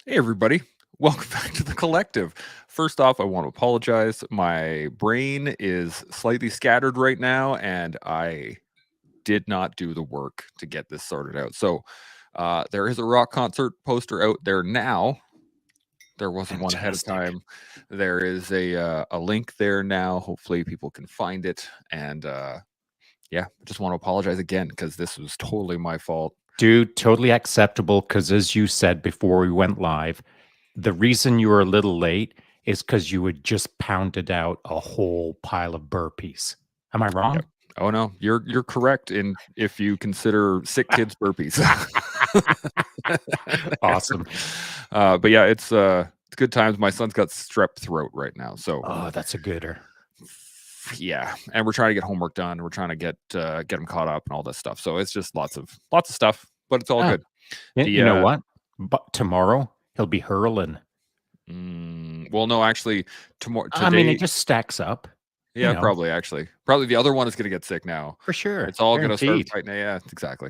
Hey, everybody. Welcome back to the collective. First off, I want to apologize. My brain is slightly scattered right now, and I did not do the work to get this sorted out. So there is a rock concert poster out there now. There wasn't one ahead of time. There is a link there now. Hopefully people can find it. And yeah, I just want to apologize again because this was totally my fault. Dude, totally acceptable because as you said before we went live, the reason you were a little late is because you had just pounded out a whole pile of burpees. Am I wrong? Yep. Oh no, you're correct in if you consider sick kids burpees. Awesome. But yeah, it's good times. My son's got strep throat right now, so Oh, that's a gooder. yeah, and we're trying to get homework done. We're trying to get him caught up and all this stuff. So it's just lots of stuff, but it's all good. You know what? But tomorrow he'll be hurling. Well, no, actually, tomorrow. I mean, it just stacks up. Yeah, probably the other one is going to get sick now. For sure. It's all going to start right now. Yeah, exactly.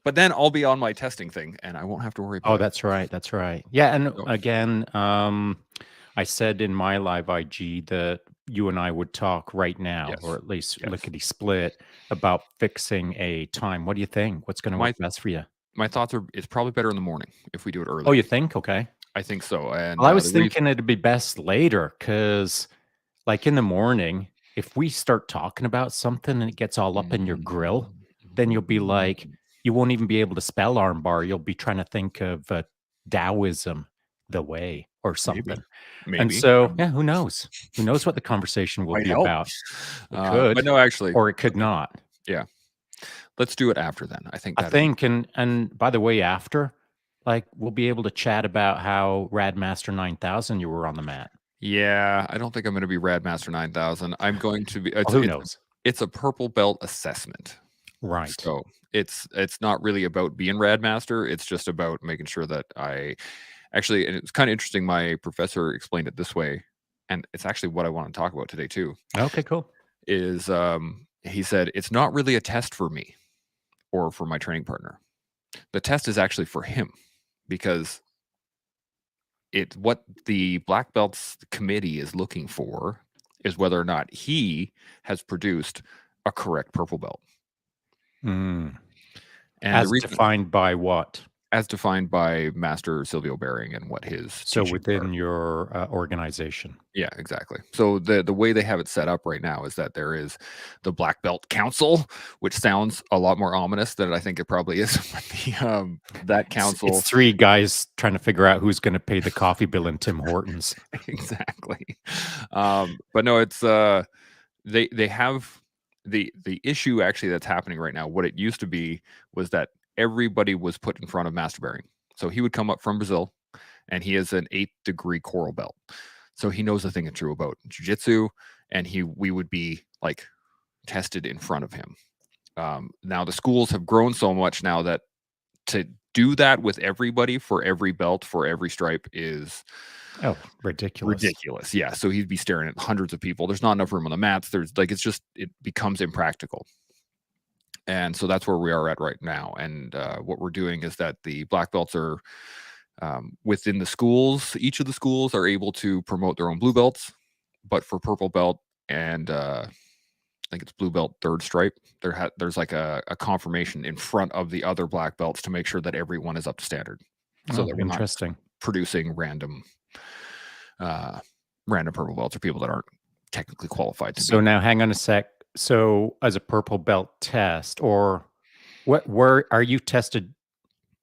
But then I'll be on my testing thing and I won't have to worry about it. Oh, that's right. That's right. Yeah. And again, I said in my live IG that you and I would talk right now, or at least lickety split about fixing a time. What do you think? What's going to work best for you? My thoughts are it's probably better in the morning if we do it early. Oh, you think? Okay. I think so. And well, I was thinking it'd be best later because like in the morning, if we start talking about something and it gets all up in your grill, then you'll be like, you won't even be able to spell armbar. You'll be trying to think of Taoism, the way, or something. Maybe. And so, yeah, who knows? Who knows what the conversation will be about? It could, but no, actually, or it could not. Yeah. Let's do it after then. I think. And by the way, after, like, we'll be able to chat about how Radmaster 9000 you were on the mat. Yeah, I don't think I'm going to be Radmaster 9000. I'm going to be. Who knows? It's a purple belt assessment, right? So it's not really about being Radmaster. It's just about making sure that I actually. And it's kind of interesting. My professor explained it this way, and it's actually what I want to talk about today too. Okay, cool. Is he said it's not really a test for me or for my training partner. The test is actually for him because what the black belts committee is looking for is whether or not he has produced a correct purple belt. And as defined by what? As defined by Master Silvio Bering and what his so within your organization. Yeah, exactly. So the way they have it set up right now is that there is the Black Belt Council, which sounds a lot more ominous than I think it probably is. That council, it's three guys trying to figure out who's going to pay the coffee bill in Tim Hortons. Exactly. But no, it's they have the issue actually that's happening right now. What it used to be was that everybody was put in front of Master Bering. So he would come up from Brazil and he is an 8th degree coral belt. So he knows a thing or two about jiu-jitsu and we would be like tested in front of him. Now the schools have grown so much now that to do that with everybody for every belt, for every stripe is ridiculous. Yeah. So he'd be staring at hundreds of people. There's not enough room on the mats. There's like, it becomes impractical. And so that's where we are at right now. And what we're doing is that the black belts are within the schools. Each of the schools are able to promote their own blue belts. But for purple belt and I think it's blue belt 3rd stripe, there's like a confirmation in front of the other black belts to make sure that everyone is up to standard. So that we're not producing random purple belts or people that aren't technically qualified to be. So now hang on a sec. So as a purple belt test, or where are you tested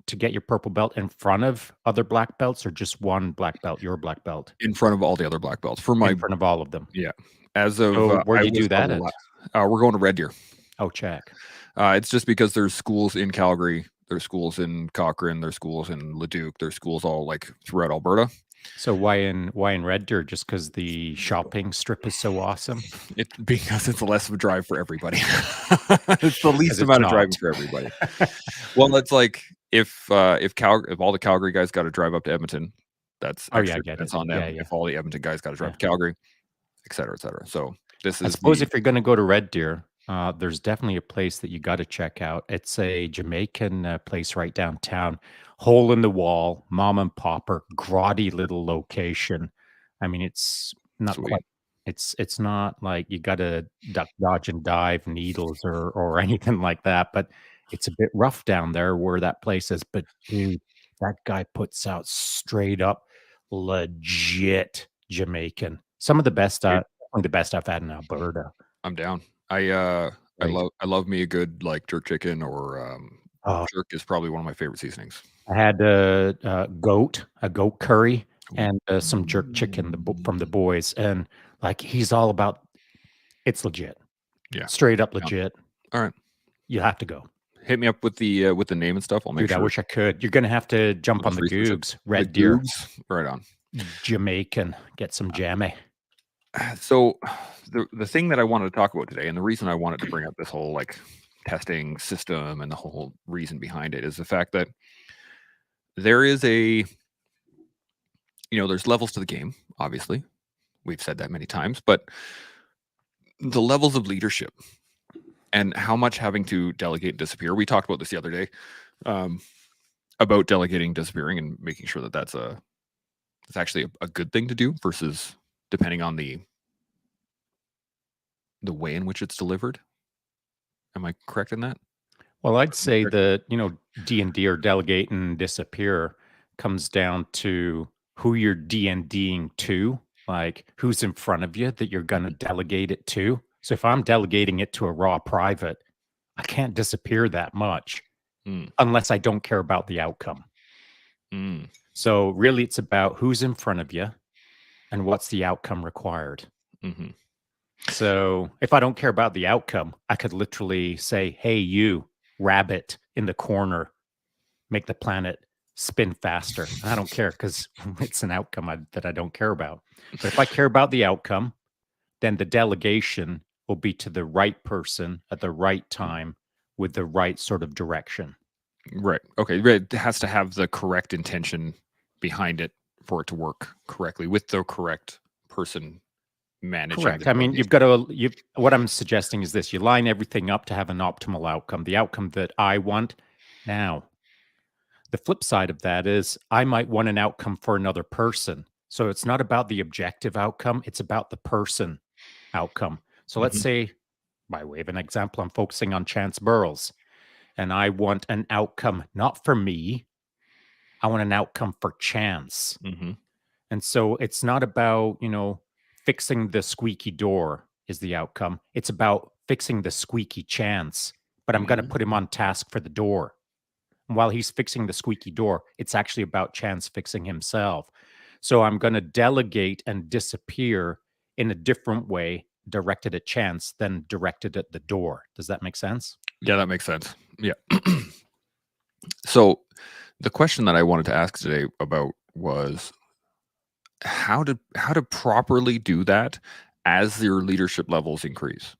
to get your purple belt in front of other black belts, or just one black belt, your black belt? In front of all the other black belts. In front of all of them. Yeah. As of where do you do that at? We're going to Red Deer. Oh, check. It's just because there's schools in Calgary, there's schools in Cochrane, there's schools in Leduc, there's schools all like throughout Alberta. So why in Red Deer? Just because the shopping strip is so awesome? Because it's less of a drive for everybody. It's the least amount of driving for everybody. Well, it's like if all the Calgary guys got to drive up to Edmonton, that's on them. If all the Edmonton guys got to drive to Calgary, et cetera, et cetera. So this is. I suppose if you're going to go to Red Deer, There's definitely a place that you got to check out. It's a Jamaican place right downtown, hole in the wall, mom and popper, grotty little location. I mean, it's not Sweet. quite. It's not like you got to duck, dodge, and dive needles or anything like that. But it's a bit rough down there where that place is. But dude, that guy puts out straight up legit Jamaican. Some of the best, Dude, definitely the best I've had in Alberta. I'm down. I Right. love me a good like jerk chicken or pork Oh, jerk is probably one of my favorite seasonings. I had a goat curry, Ooh. and some jerk chicken from the boys, and like he's all about it's legit, Yeah. straight up Yeah. legit. All right. You have to go, Hit me up with the name and stuff. I'll make dude. I sure wish I could. You're gonna have to jump I'll on just the research it. Googs, The Red Deer, Googs, right on. Jamaican, get some jammy. So the thing that I wanted to talk about today, and the reason I wanted to bring up this whole like testing system and the whole reason behind it is the fact that there is there's levels to the game, obviously. We've said that many times, but the levels of leadership and how much having to delegate and disappear. We talked about this the other day, um, about delegating, disappearing, and making sure that it's actually a good thing to do versus depending on the way in which it's delivered. Am I correct in that? Well, I'd say Correct. that, D&D or delegate and disappear comes down to who you're D&Ding to, like who's in front of you that you're going to Mhm. delegate it to. So if I'm delegating it to a raw private, I can't disappear that much Mm, unless I don't care about the outcome. mm, So really it's about who's in front of you and what's the outcome required. mhm. So if I don't care about the outcome, I could literally say, "Hey, you rabbit in the corner, make the planet spin faster." And I don't care because it's an outcome that I don't care about. But if I care about the outcome, then the delegation will be to the right person at the right time with the right sort of direction. Right. Okay. Right. It has to have the correct intention behind it for it to work correctly with the correct person managing the Correct. I mean, delegation. you've got to, what I'm suggesting is this: you line everything up to have an optimal outcome, the outcome that I want. Now, the flip side of that is I might want an outcome for another person. So it's not about the objective outcome, it's about the person outcome. So let's Mhm, say, by way of an example, I'm focusing on Chance Burles and I want an outcome not for me, I want an outcome for Chance. mhm, And so it's not about, fixing the squeaky door is the outcome. It's about fixing the squeaky Chance, but I'm going to mhm. put him on task for the door. While he's fixing the squeaky door, it's actually about Chance fixing himself. So I'm going to delegate and disappear in a different way, directed at Chance than directed at the door. Does that make sense? Yeah, that makes sense. Yeah. So the question that I wanted to ask today about was how to properly do that as your leadership levels increase,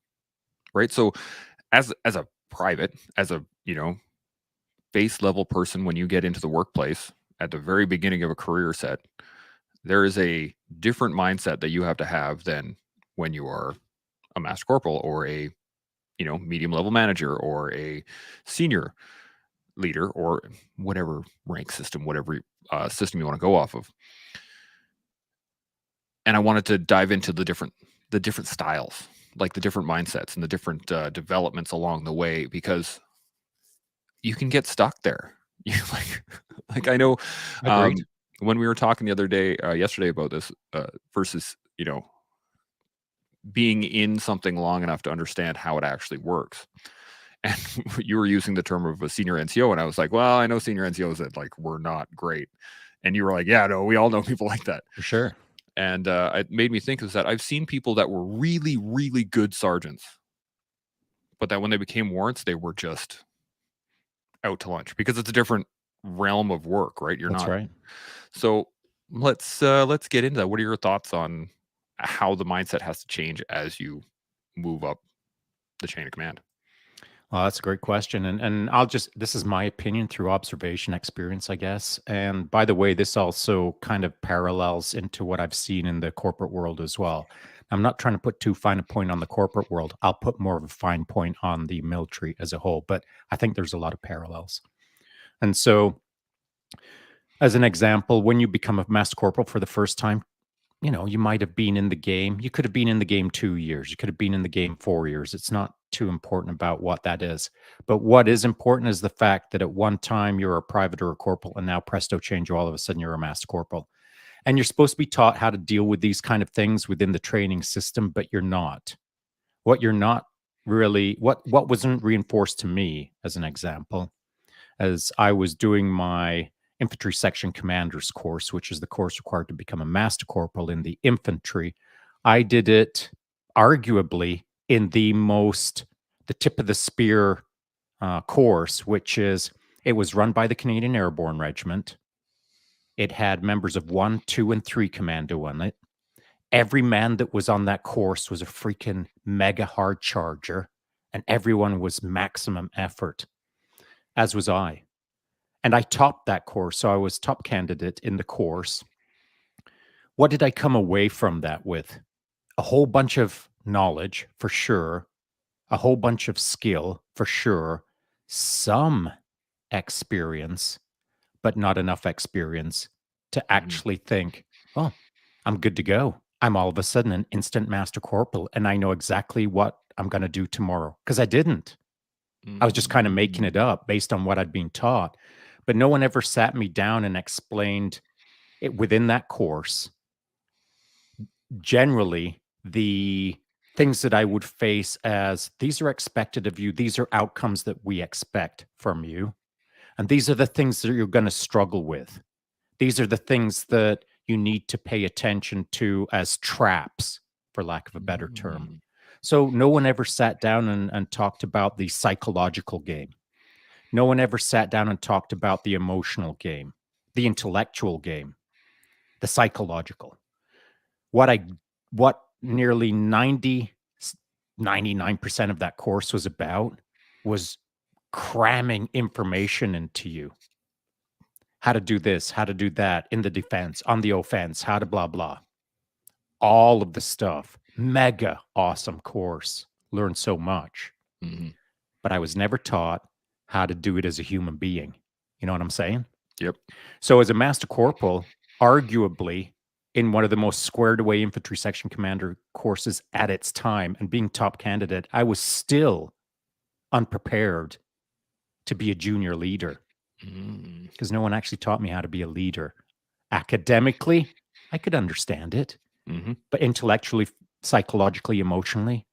right? So as a private, as a base level person, when you get into the workplace at the very beginning of a career set, there is a different mindset that you have to have than when you are a master corporal or a medium level manager or a senior leader or whatever rank system, whatever system you want to go off of. And I wanted to dive into the different styles, like the different mindsets and the different developments along the way, because you can get stuck there. You like I know, Agreed. when we were talking the other day, yesterday about this versus being in something long enough to understand how it actually works. And you were using the term of a senior NCO, and I was like, well, I know senior NCOs that like were not great, and you were like, yeah, no, we all know people like that. For sure. And it made me think is that I've seen people that were really, really good sergeants, but that when they became warrants, they were just out to lunch because it's a different realm of work, right? You're That's not. right. So let's get into that. What are your thoughts on how the mindset has to change as you move up the chain of command? Well, that's a great question. And I'll just this is my opinion through observation experience, I guess. And by the way, this also kind of parallels into what I've seen in the corporate world as well. I'm not trying to put too fine a point on the corporate world. I'll put more of a fine point on the military as a whole, but I think there's a lot of parallels. And so, as an example, when you become a master corporal for the first time, you might have been in the game. You could have been in the game 2 years. You could have been in the game 4 years. It's not too important about what that is. But what is important is the fact that at one time you're a private or a corporal, and now presto change, all of a sudden you're a master corporal. And you're supposed to be taught how to deal with these kind of things within the training system, but you're not. What you're not really, what wasn't reinforced to me, as an example, as I was doing my infantry section commander's course, which is the course required to become a master corporal in the infantry. I did it arguably in the tip of the spear course, which is, it was run by the Canadian Airborne Regiment. It had members of 1, 2, and 3 commando on it. Every man that was on that course was a freaking mega hard charger, and everyone was maximum effort, as was I. And I topped that course, so I was top candidate in the course. What did I come away from that with? A whole bunch of knowledge, for sure. A whole bunch of skill, for sure. Some experience, but not enough experience to actually think, oh, I'm good to go. I'm all of a sudden an instant master corporal, and I know exactly what I'm going to do tomorrow. Because I didn't. I was just kind of making it up based on what I'd been taught. But no one ever sat me down and explained it within that course. Generally, the things that I would face as, these are expected of you. These are outcomes that we expect from you. And these are the things that you're going to struggle with. These are the things that you need to pay attention to as traps, for lack of a better term. So no one ever sat down and talked about the psychological game. No one ever sat down and talked about the emotional game, the intellectual game, the psychological. What nearly 99% of that course was about was cramming information into you. How to do this, how to do that in the defense, on the offense, how to blah, blah. All of the stuff. Mega awesome course. Learned so much. But I was never taught how to do it as a human being. You know what I'm saying? Yep. So as a master corporal, arguably in one of the most squared away infantry section commander courses at its time, and being top candidate, I was still unprepared to be a junior leader because no one actually taught me how to be a leader. Academically, I could understand it, but intellectually, psychologically, emotionally,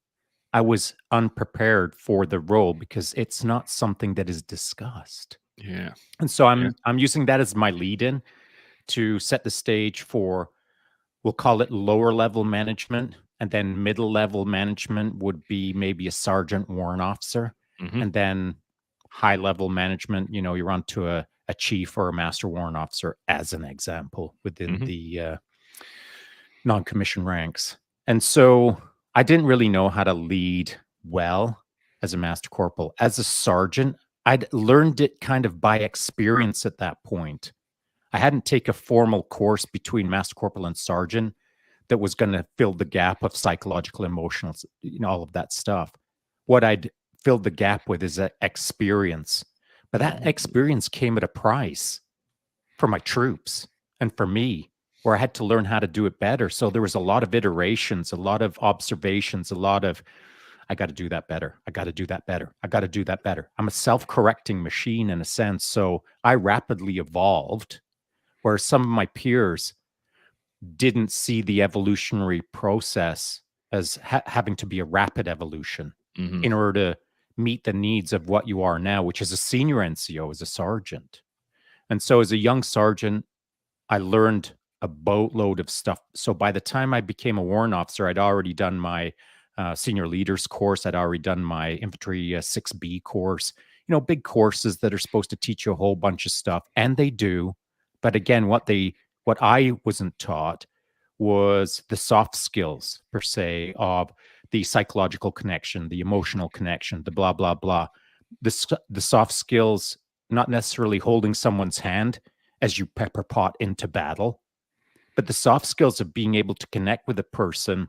I was unprepared for the role because it's not something that is discussed. Yeah. And so I'm using that as my lead-in to set the stage for, we'll call it lower level management, and then middle level management would be maybe a sergeant warrant officer, and then high level management, you're on to a chief or a master warrant officer, as an example, within the non-commissioned ranks. And so I didn't really know how to lead well as a master corporal. As a sergeant, I'd learned it kind of by experience at that point. I hadn't taken a formal course between master corporal and sergeant that was going to fill the gap of psychological, emotional, all of that stuff. What I'd filled the gap with is experience. But that experience came at a price for my troops and for me, where I had to learn how to do it better. So there was a lot of iterations, a lot of observations, a lot of, I got to do that better. I got to do that better. I got to do that better. I'm a self-correcting machine in a sense. So I rapidly evolved, whereas some of my peers didn't see the evolutionary process as having to be a rapid evolution in order to meet the needs of what you are now, which is a senior NCO, as a sergeant. And so as a young sergeant, I learned a boatload of stuff. So by the time I became a warrant officer, I'd already done my senior leaders course. I'd already done my infantry 6B course, big courses that are supposed to teach you a whole bunch of stuff. And they do. But again, what I wasn't taught was the soft skills, per se, of the psychological connection, the emotional connection, the blah, blah, blah. The soft skills, not necessarily holding someone's hand as you pepper pot into battle, but the soft skills of being able to connect with a person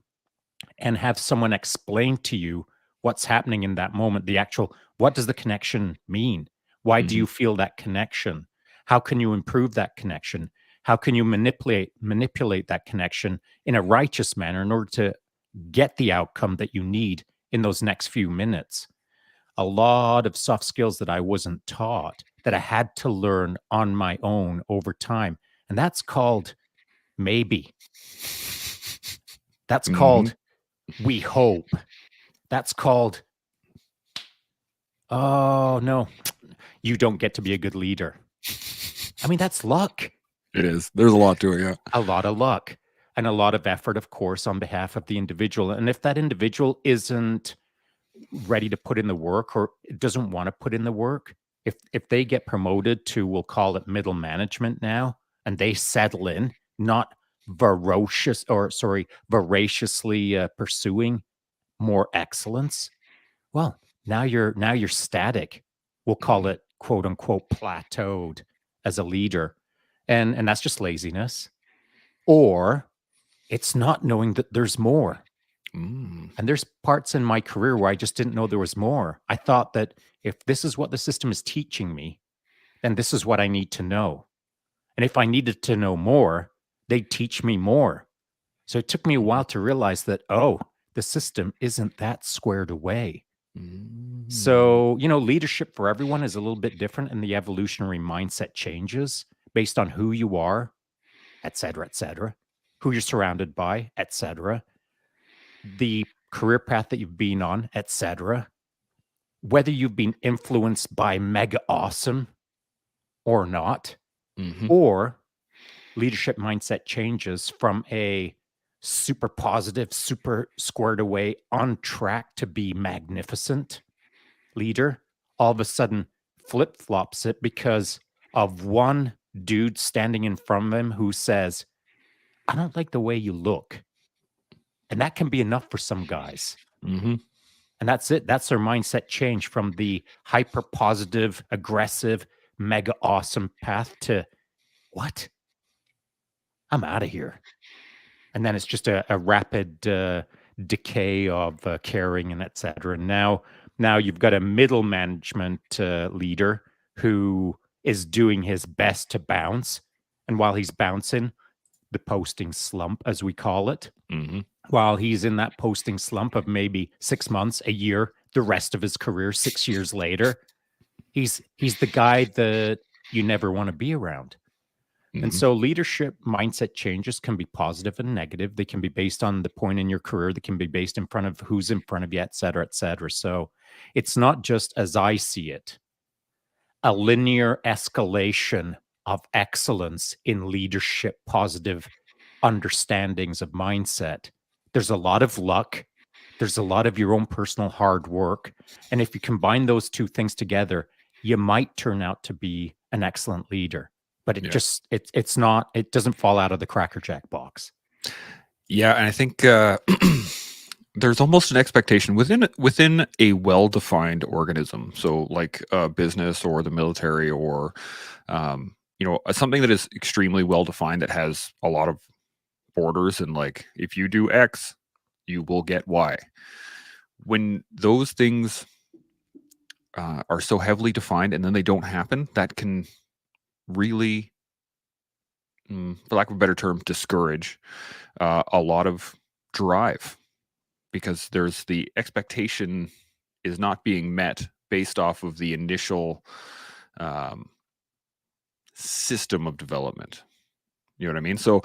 and have someone explain to you what's happening in that moment, the actual, what does the connection mean? Why do you feel that connection? How can you improve that connection? How can you manipulate that connection in a righteous manner in order to get the outcome that you need in those next few minutes? A lot of soft skills that I wasn't taught, that I had to learn on my own over time. And that's called maybe. That's called we hope. That's called, oh no, you don't get to be a good leader. I mean, that's luck. It is. There's a lot to it, yeah. A lot of luck and a lot of effort, of course, on behalf of the individual. And if that individual isn't ready to put in the work or doesn't want to put in the work, if they get promoted to, we'll call it middle management now, and they settle in, not voraciously pursuing more excellence, well, now you're static. We'll call it quote unquote plateaued as a leader. And that's just laziness. Or it's not knowing that there's more. And there's parts in my career where I just didn't know there was more. I thought that if this is what the system is teaching me, then this is what I need to know. And if I needed to know more, they'd teach me more. So it took me a while to realize that, oh, the system isn't that squared away. So, leadership for everyone is a little bit different, and the evolutionary mindset changes based on who you are, et cetera, who you're surrounded by, et cetera, the career path that you've been on, et cetera, whether you've been influenced by mega awesome or not, or leadership mindset changes from a super positive, super squared away, on track to be magnificent leader, all of a sudden flip flops it because of one dude standing in front of him who says, I don't like the way you look. And that can be enough for some guys. And that's it. That's their mindset change from the hyper positive, aggressive, mega awesome path to what? I'm out of here. And then it's just a rapid decay of caring and et cetera. And now you've got a middle management leader who is doing his best to bounce. And while he's bouncing, the posting slump, as we call it, while he's in that posting slump of maybe 6 months, a year, the rest of his career, 6 years later, he's the guy that you never want to be around. And so leadership mindset changes can be positive and negative. They can be based on the point in your career. They can be based in front of who's in front of you, et cetera, et cetera. So it's not just, as I see it, a linear escalation of excellence in leadership, positive understandings of mindset. There's a lot of luck. There's a lot of your own personal hard work. And if you combine those two things together, you might turn out to be an excellent leader. But it's not, it doesn't fall out of the Cracker Jack box. Yeah, and I think there's almost an expectation within a well-defined organism. So like a business or the military or something that is extremely well-defined that has a lot of borders, and like if you do X, you will get Y. When those things are so heavily defined and then they don't happen, that can really, for lack of a better term, discourage a lot of drive, because there's the expectation is not being met based off of the initial system of development. You know what I mean? So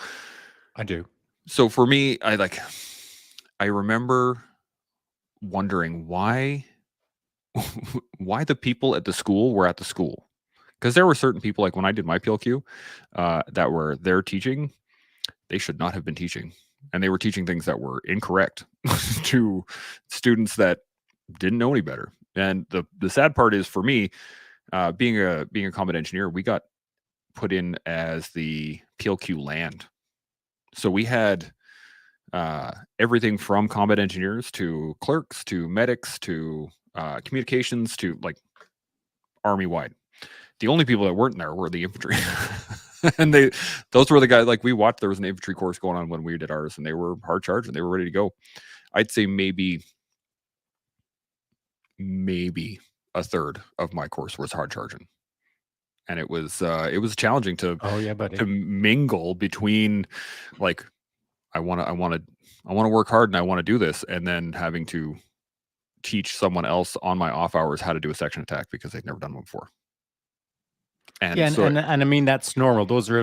I do. So for me, I remember wondering why the people at the school were at the school. Because there were certain people, like when I did my PLQ, that were there teaching, they should not have been teaching. And they were teaching things that were incorrect to students that didn't know any better. And the sad part is, for me, being a combat engineer, we got put in as the PLQ land. So we had everything from combat engineers to clerks to medics to communications to like army-wide. The only people that weren't there were the infantry. And those were the guys, like we watched, there was an infantry course going on when we did ours, and they were hard charged and they were ready to go. I'd say maybe a third of my course was hard charging, and it was challenging to Oh yeah, buddy. mingle between, like, I want to work hard and I want to do this, and then having to teach someone else on my off hours how to do a section attack because they've never done one before. Yeah, And so and I mean that's normal. Those yeah,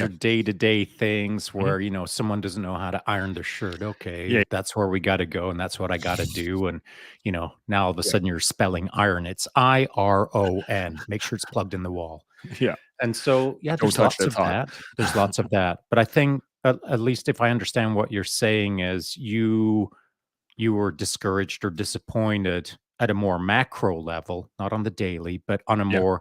are day-to-day things mhm, where, someone doesn't know how to iron their shirt. Okay, yeah, that's where we got to go and that's what I got to do. And, now all of a yeah, sudden you're spelling iron. It's IRON. Make sure it's plugged in the wall. yeah. And so, yeah, Don't there's touch, lots that's of hot. that. There's lots of that. But I think, at least if I understand what you're saying, is you were discouraged or disappointed at a more macro level, not on the daily, but Yeah.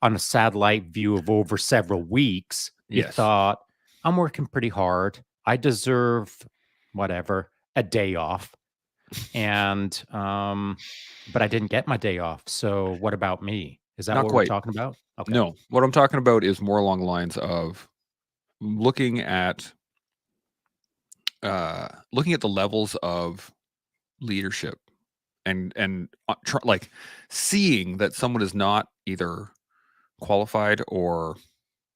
on a satellite view of over several weeks. You Yes. thought, I'm working pretty hard. I deserve whatever, a day off. And but I didn't get my day off. So what about me? Is that Not what we're quite. talking about? Okay. No. What I'm talking about is more along the lines of looking at the levels of leadership, and like seeing that someone is not either qualified, or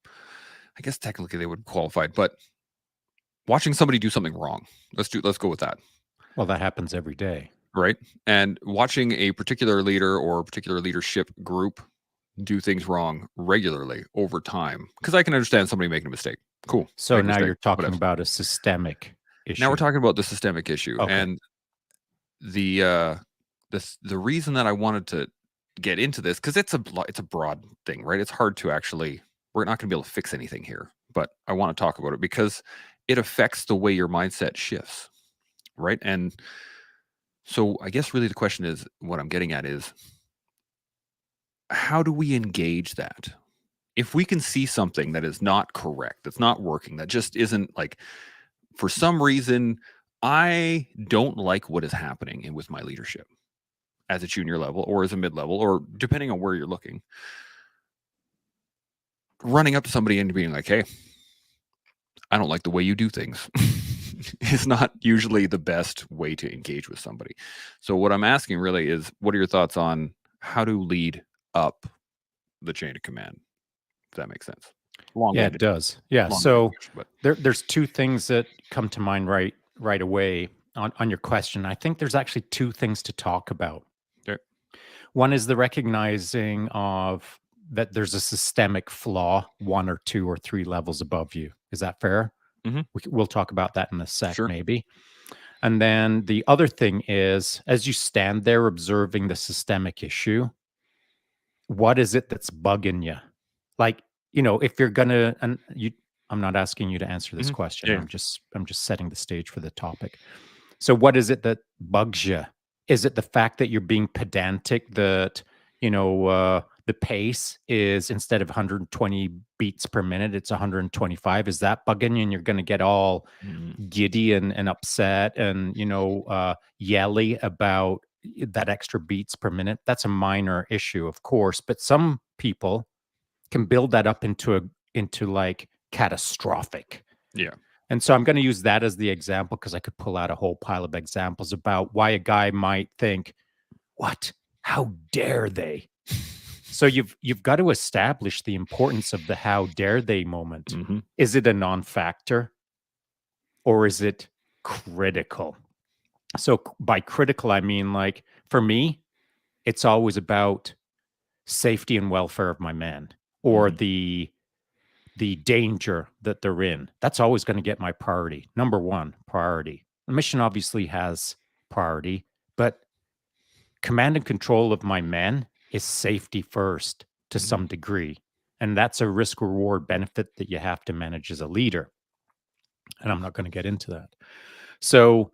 I guess technically they would be qualified, but watching somebody do something wrong. Let's go with that. Well, that happens every day. Right. And watching a particular leader or a particular leadership group do things wrong regularly over time. Because I can understand somebody making a mistake. Cool. So Make a now mistake. you're talking Whatever. about a systemic Now we're issue. talking about the systemic issue. Okay. And the reason that I wanted to get into this, because it's a broad thing, right? It's hard to actually, we're not going to be able to fix anything here, but I want to talk about it because it affects the way your mindset shifts, right? And so I guess really the question is, what I'm getting at is, how do we engage that? If we can see something that is not correct, that's not working, that just isn't, like, for some reason, I don't like what is happening with my leadership as a junior level or as a mid level, or depending on where you're looking, running up to somebody and being like, hey, I don't like the way you do things is not usually the best way to engage with somebody. So what I'm asking really is, what are your thoughts on how to lead up the chain of command? If that makes sense. Yeah, it Long-winded, does. Yeah. long-winded So question, but there's two things that come to mind right away on your question. I think there's actually two things to talk about. okay. One is the recognizing of that there's a systemic flaw, one or two or three levels above you. Is that fair? Mhm. We'll talk about that in a sec, Sure. maybe. And then the other thing is, as you stand there observing the systemic issue, what is it that's bugging you? Like, if you're gonna, and you, I'm not asking you to answer this Mhm. question. Yeah. I'm just setting the stage for the topic. So what is it that bugs you? Is it the fact that you're being pedantic, that, the pace is, instead of 120 beats per minute, it's 125? Is that bugging you and you're going to get all Mhm. giddy and upset and, yelly about that extra beats per minute? That's a minor issue, of course, but some people can build that up into like catastrophic. Yeah. And so I'm going to use that as the example because I could pull out a whole pile of examples about why a guy might think, "What? How dare they?" So you've got to establish the importance of the "how dare they" moment. Mhm. Is it a non-factor or is it critical? So by critical, I mean, like, for me, it's always about safety and welfare of my men, or Mhm. the danger that they're in. That's always going to get my priority. Number one priority. The mission obviously has priority, but command and control of my men is safety first to Mhm. some degree. And that's a risk reward benefit that you have to manage as a leader. And I'm not going to get into that. So,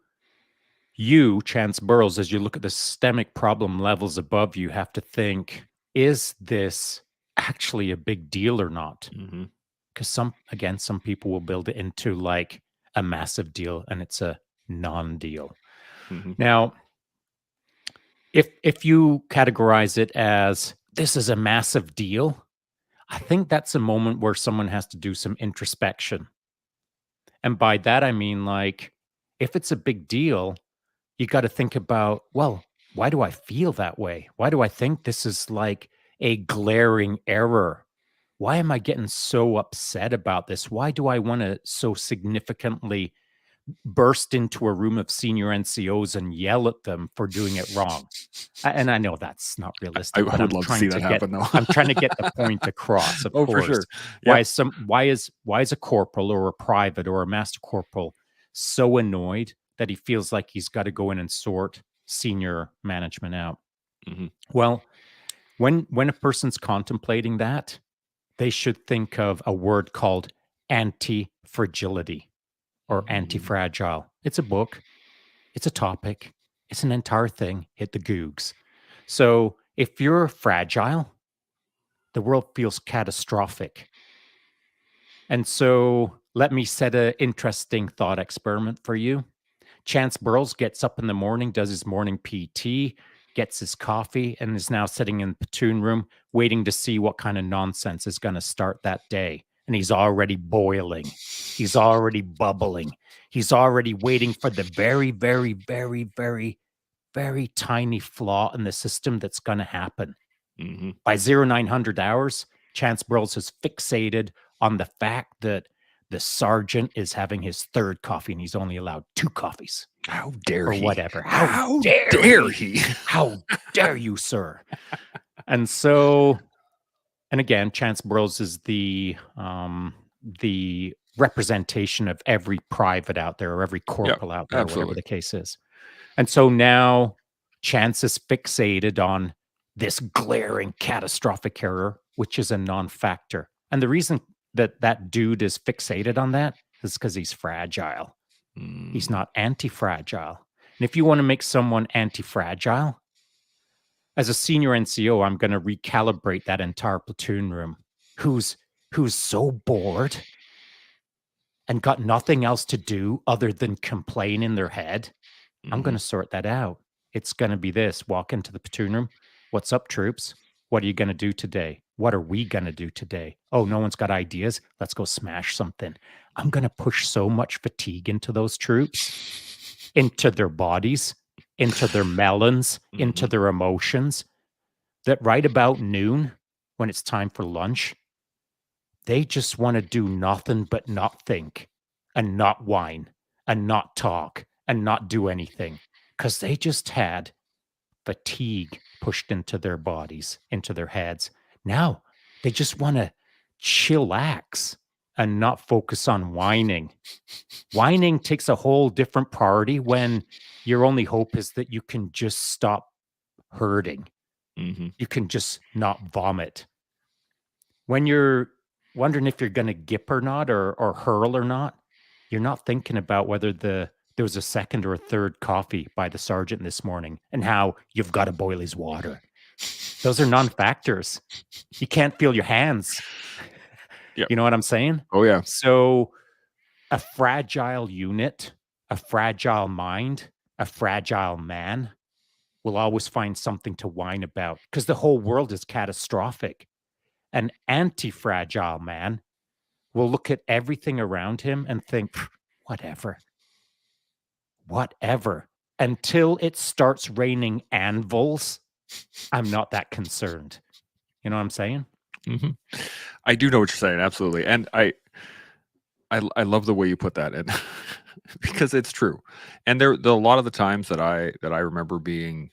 you, Chance Burrows, as you look at the systemic problem levels above you, have to think, is this actually a big deal or not? Mhm. Because some people will build it into like a massive deal and it's a non-deal. Mhm. Now, if you categorize it as this is a massive deal, I think that's a moment where someone has to do some introspection. And by that I mean, like, if it's a big deal, you got to think about, well, why do I feel that way? Why do I think this is like a glaring error? Why am I getting so upset about this? Why do I want to so significantly burst into a room of senior NCOs and yell at them for doing it wrong? And I know that's not I realistic, but would love to see that happen, though. I'm trying to get the point across, of Oh, for course. sure. Yeah. Why is a corporal or a private or a master corporal so annoyed that he feels like he's got to go in and sort senior management out? Hmm. Well, when a person's contemplating that, they should think of a word called anti-fragility or anti-fragile. It's a book, it's a topic, it's an entire thing. Hit the Googs. So if you're fragile, the world feels catastrophic. And so let me set an interesting thought experiment for you. Chance Burles gets up in the morning, does his morning PT, gets his coffee, and is now sitting in the platoon room waiting to see what kind of nonsense is going to start that day. And he's already boiling. He's already bubbling. He's already waiting for the very, very, very, very, very tiny flaw in the system that's going to happen. Hmm. By 0900 hours, Chance Burles is fixated on the fact that the sergeant is having his third coffee and he's only allowed 2 coffees How dare or he? whatever. How dare he? How dare you, sir? And so, and again, Chance Burles is the representation of every private out there or every Yep, corporal out there, or whatever absolutely. the case is. And so now Chance is fixated on this glaring catastrophic error, which is a non-factor. And the reason that that dude is fixated on that is because he's fragile. He's not anti-fragile. And if you want to make someone anti-fragile, as a senior NCO, I'm going to recalibrate that entire platoon room who's so bored and got nothing else to do other than complain in their head. I'm going to sort that out. It's going to be this: walk into the platoon room. What's up, troops? What are you going to do today? What are we going to do today? Oh, no one's got ideas. Let's go smash something. I'm going to push so much fatigue into those troops, into their bodies, into their melons, into their emotions, that right about noon, when it's time for lunch, they just want to do nothing but not think and not whine and not talk and not do anything because they just had fatigue pushed into their bodies, into their heads. Now they just want to chillax and not focus on whining. Whining takes a whole different priority when your only hope is that you can just stop hurting. Hmm. You can just not vomit. When you're wondering if you're going to gip or not, or hurl or not, you're not thinking about whether there was a second or a third coffee by the sergeant this morning and how you've got to boil his water. Those are non-factors. You can't feel your hands. Yep. You know what I'm saying? Oh, yeah. So a fragile unit, a fragile mind, a fragile man will always find something to whine about because the whole world is catastrophic. An anti-fragile man will look at everything around him and think, whatever, whatever. Until it starts raining anvils, I'm not that concerned. You know what I'm saying? Hmm. I do know what you're saying, absolutely, and I love the way you put that in because it's true. And there a lot of the times that I remember being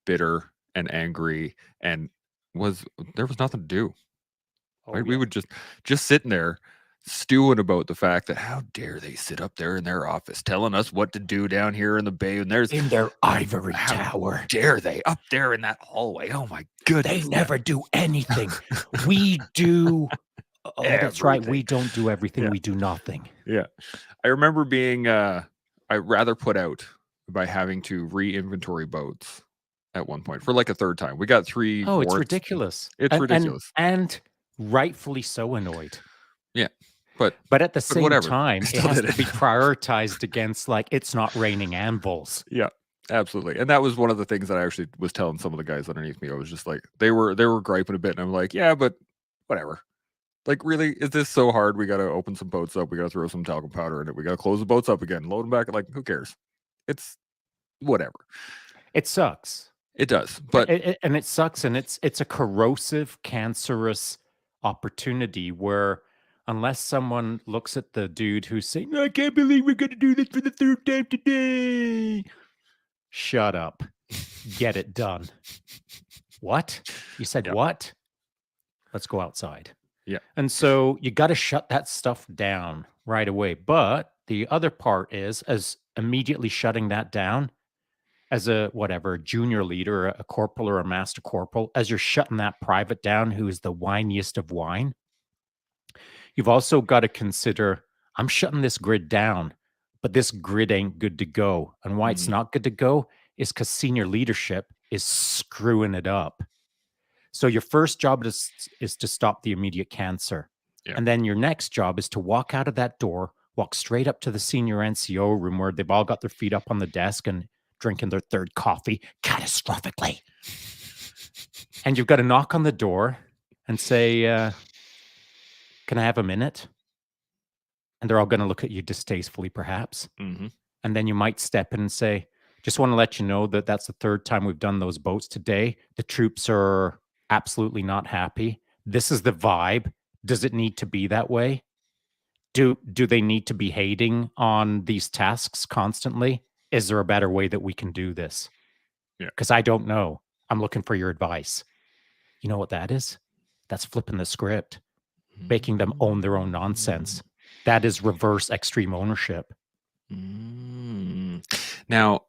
bitter and angry, and there was nothing to do. Oh, Right? We yeah. would just sitting there stewing about the fact that how dare they sit up there in their office telling us what to do down here in the bay, and there's In their ivory how tower. dare they up there in that hallway. Oh my They goodness. never do anything. We do. Oh, that's right. We Everything. don't do everything. Yeah. We do nothing. Yeah. I remember being I rather put out by having to re-inventory boats at one point for like a third time. We got 3 Oh, it's forts. ridiculous. It's ridiculous. And rightfully so annoyed. Yeah. But But at the same whatever. I time, it still has did to be it. prioritized against, like, it's not raining anvils. Yeah, absolutely. And that was one of the things that I actually was telling some of the guys underneath me. I was just like, they were griping a bit, and I'm like, yeah, but whatever. Like, really, is this so hard? We got to open some boats up. We got to throw some talcum powder in it. We got to close the boats up again, load them back. Like, who cares? It's whatever. It sucks. It does, but And it sucks, and it's a corrosive, cancerous opportunity where unless someone looks at the dude who's saying, "I can't believe we're gonna do this for the third time today." Shut up. Get it done. What? You said yeah, what? Let's go outside. yeah, And so you got to shut that stuff down right away. But the other part is, as immediately shutting that down, as a whatever, a junior leader, a corporal or a master corporal, as you're shutting that private down who is the whiniest of wine, you've also got to consider, I'm shutting this grid down, but this grid ain't good to go. And why it's mhm, not good to go is because senior leadership is screwing it up. So your first job is to stop the immediate cancer. yeah, And then your next job is to walk out of that door, walk straight up to the senior NCO room where they've all got their feet up on the desk and drinking their third coffee catastrophically. And you've got to knock on the door and say, can I have a minute? And they're all going to look at you distastefully, perhaps. mhm, And then you might step in and say, just want to let you know that that's the third time we've done those boats today. The troops are absolutely not happy. This is the vibe. Does it need to be that way? Do they need to be hating on these tasks constantly? Is there a better way that we can do this? yeah. Because I don't know. I'm looking for your advice. You know what that is? That's flipping the script, making them own their own nonsense. That is reverse extreme ownership. Mm. Now,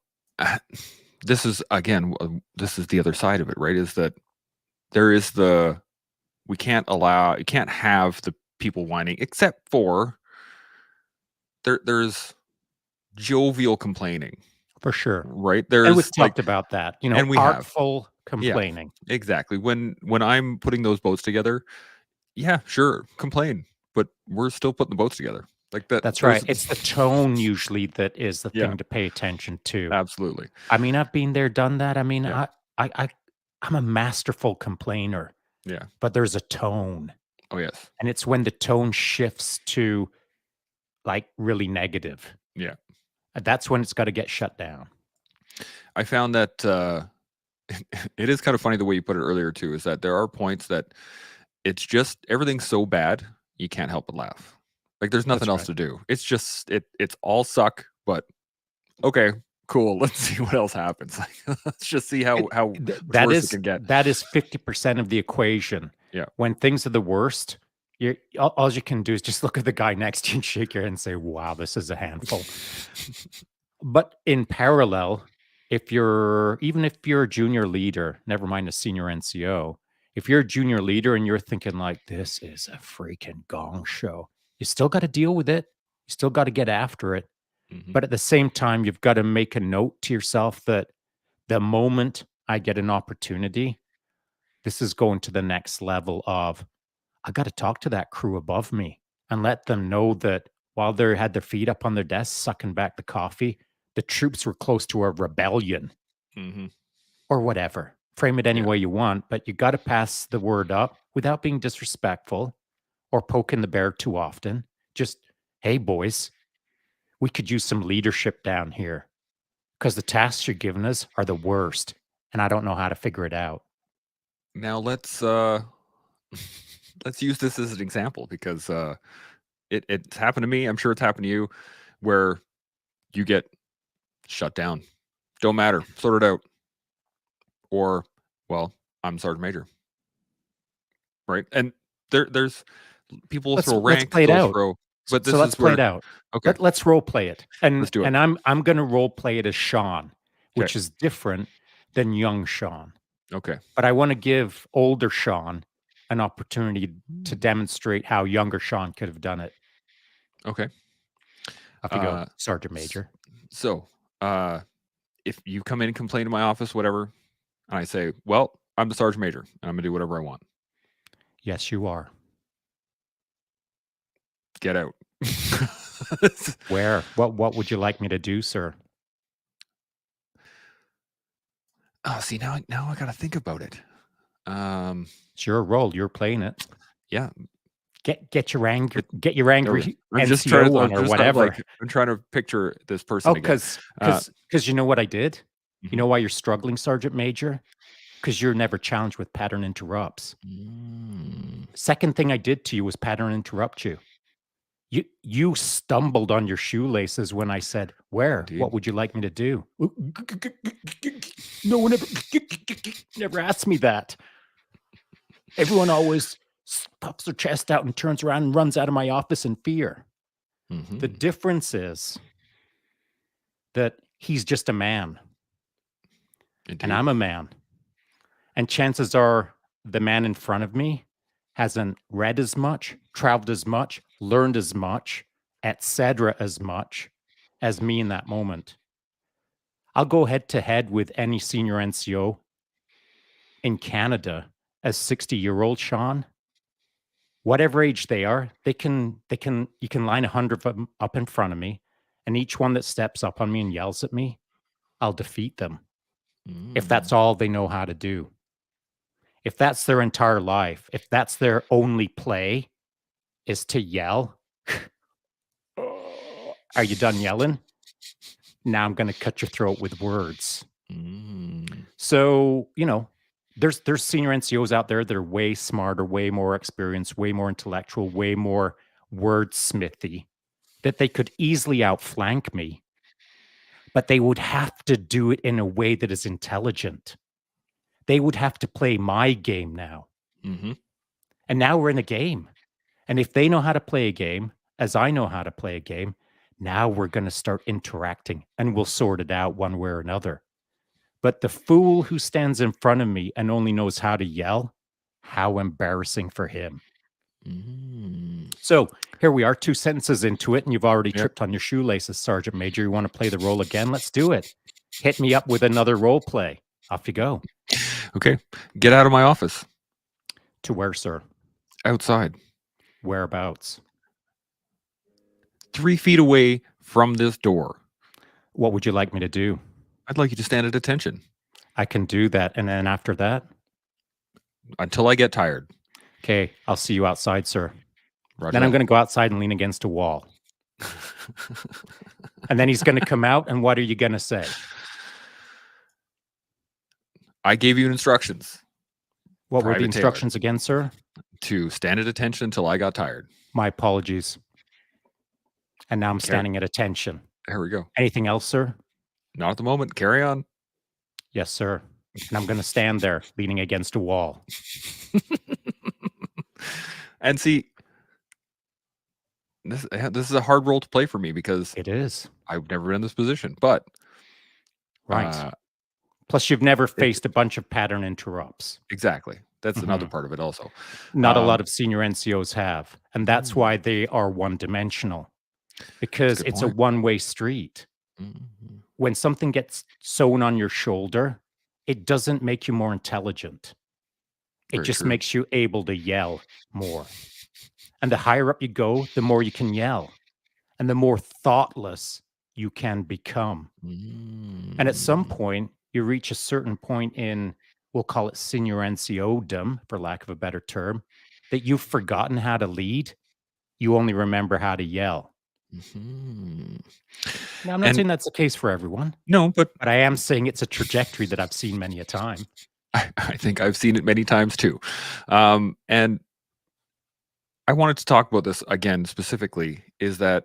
this is again, this is the other side of it, right? Is that there is you can't have the people whining, except for there's jovial complaining, For sure. right? And we've There's like, talked about that, and we have, artful yeah, complaining. exactly. When I'm putting those boats together, yeah, sure, complain, but we're still putting the boats together. Like that. That's There's, right. It's the tone usually that is the yeah, thing to pay attention to. absolutely, I mean, I've been there, done that. I mean, yeah, I I'm a masterful complainer, yeah. but there's a tone. Oh yes, And it's when the tone shifts to like really negative. yeah. That's when it's got to get shut down. I found that it is kind of funny the way you put it earlier too. Is that there are points that it's just everything's so bad you can't help but laugh. Like there's nothing That's else right. to do. It's just it's all suck, but okay, cool. Let's see what else happens. Like, let's just see how much That worse it can get. that is 50% of the equation. Yeah. When things are the worst, all you can do is just look at the guy next to you and shake your head and say, "Wow, this is a handful." But in parallel, even if you're a junior leader, never mind a senior NCO, if you're a junior leader and you're thinking like, "This is a freaking gong show," you still got to deal with it. You still got to get after it. Mhm. But at the same time, you've got to make a note to yourself that the moment I get an opportunity, this is going to the next level of I got to talk to that crew above me and let them know that while they had their feet up on their desks, sucking back the coffee, the troops were close to a rebellion Mhm. or whatever. Frame it any Yeah. way you want, but you got to pass the word up without being disrespectful or poking the bear too often. Just, hey, boys, we could use some leadership down here because the tasks you're giving us are the worst. And I don't know how to figure it out. Now let's let's use this as an example because it's happened to me. I'm sure it's happened to you where you get shut down. Don't matter. Sort it out. Or, well, I'm Sergeant Major. Right. And there's people will throw Let's rank, play it they'll out. throw, but So this let's is play where, it out. okay, Let's role play it. let's do it. And I'm going to role play it as Shaun, Okay. which is different than young Shaun. Okay. But I want to give older Shaun an opportunity to demonstrate how younger Shaun could have done it. Okay. Off you go, Uh, Sergeant s- Major. so, if you come in and complain to my office, whatever, and I say, well, I'm the Sergeant Major and I'm going to do whatever I want, Yes, you are. get out. Where? What would you like me to do, sir? Oh, see, now I got to think about it. It's your role. You're playing it. Yeah. Get your anger, It, get your angry I'm just trying NCO to, on or whatever. I'm trying to picture this person Oh, again. because you know what I did? You know why you're struggling, Sergeant Major? Because you're never challenged with pattern interrupts. Second thing I did to you was pattern interrupt you. You stumbled on your shoelaces when I said, "Where? Indeed. What would you like me to do?" No one never asked me that. Everyone always puffs their chest out and turns around and runs out of my office in fear. The difference is that he's just a man Indeed. and I'm a man. And chances are the man in front of me hasn't read as much, traveled as much, learned as much, etc. as much as me in that moment. I'll go head to head with any senior NCO in Canada as 60-year-old Shaun. Whatever age they are, you can line 100 of them up in front of me, and each one that steps up on me and yells at me, I'll defeat them. If that's all they know how to do. If that's their entire life, if that's their only play is to yell, are you done yelling? Now I'm going to cut your throat with words. So, there's senior NCOs out there that are way smarter, way more experienced, way more intellectual, way more wordsmithy, that they could easily outflank me, but they would have to do it in a way that is intelligent. They would have to play my game now. And now we're in a game. And if they know how to play a game, as I know how to play a game, now we're going to start interacting and we'll sort it out one way or another. But the fool who stands in front of me and only knows how to yell, how embarrassing for him. So here we are, 2 sentences into it, and you've already tripped on your shoelaces, Sergeant Major. You want to play the role again? Let's do it. Hit me up with another role play. Off you go. Okay. Get out of my office. To where, sir? Outside. Whereabouts? 3 feet away from this door. What would you like me to do? I'd like you to stand at attention. I can do that. And then after that? Until I get tired. Okay. I'll see you outside, sir. Roger then that. I'm going to go outside and lean against a wall. And then he's going to come out. And what are you going to say? I gave you instructions. What were the instructions again, sir? To stand at attention until I got tired. My apologies. And now I'm standing at attention. There we go. Anything else, sir? Not at the moment. Carry on. Yes, sir. And I'm going to stand there leaning against a wall. And see, this is a hard role to play for me because it is. I've never been in this position, but right. Plus, you've never faced a bunch of pattern interrupts. Exactly. That's another part of it also. Not a lot of senior NCOs have. And that's why they are one-dimensional. Because it's a one-way street. When something gets sewn on your shoulder, it doesn't make you more intelligent. It just makes you able to yell more. And the higher up you go, the more you can yell. And the more thoughtless you can become. And at some point, you reach a certain point in, we'll call it senior NCO-dom, for lack of a better term, that you've forgotten how to lead. You only remember how to yell. Now, I'm not saying that's the case for everyone. No, but I am saying it's a trajectory that I've seen many a time. I think I've seen it many times too. And I wanted to talk about this again specifically, is that,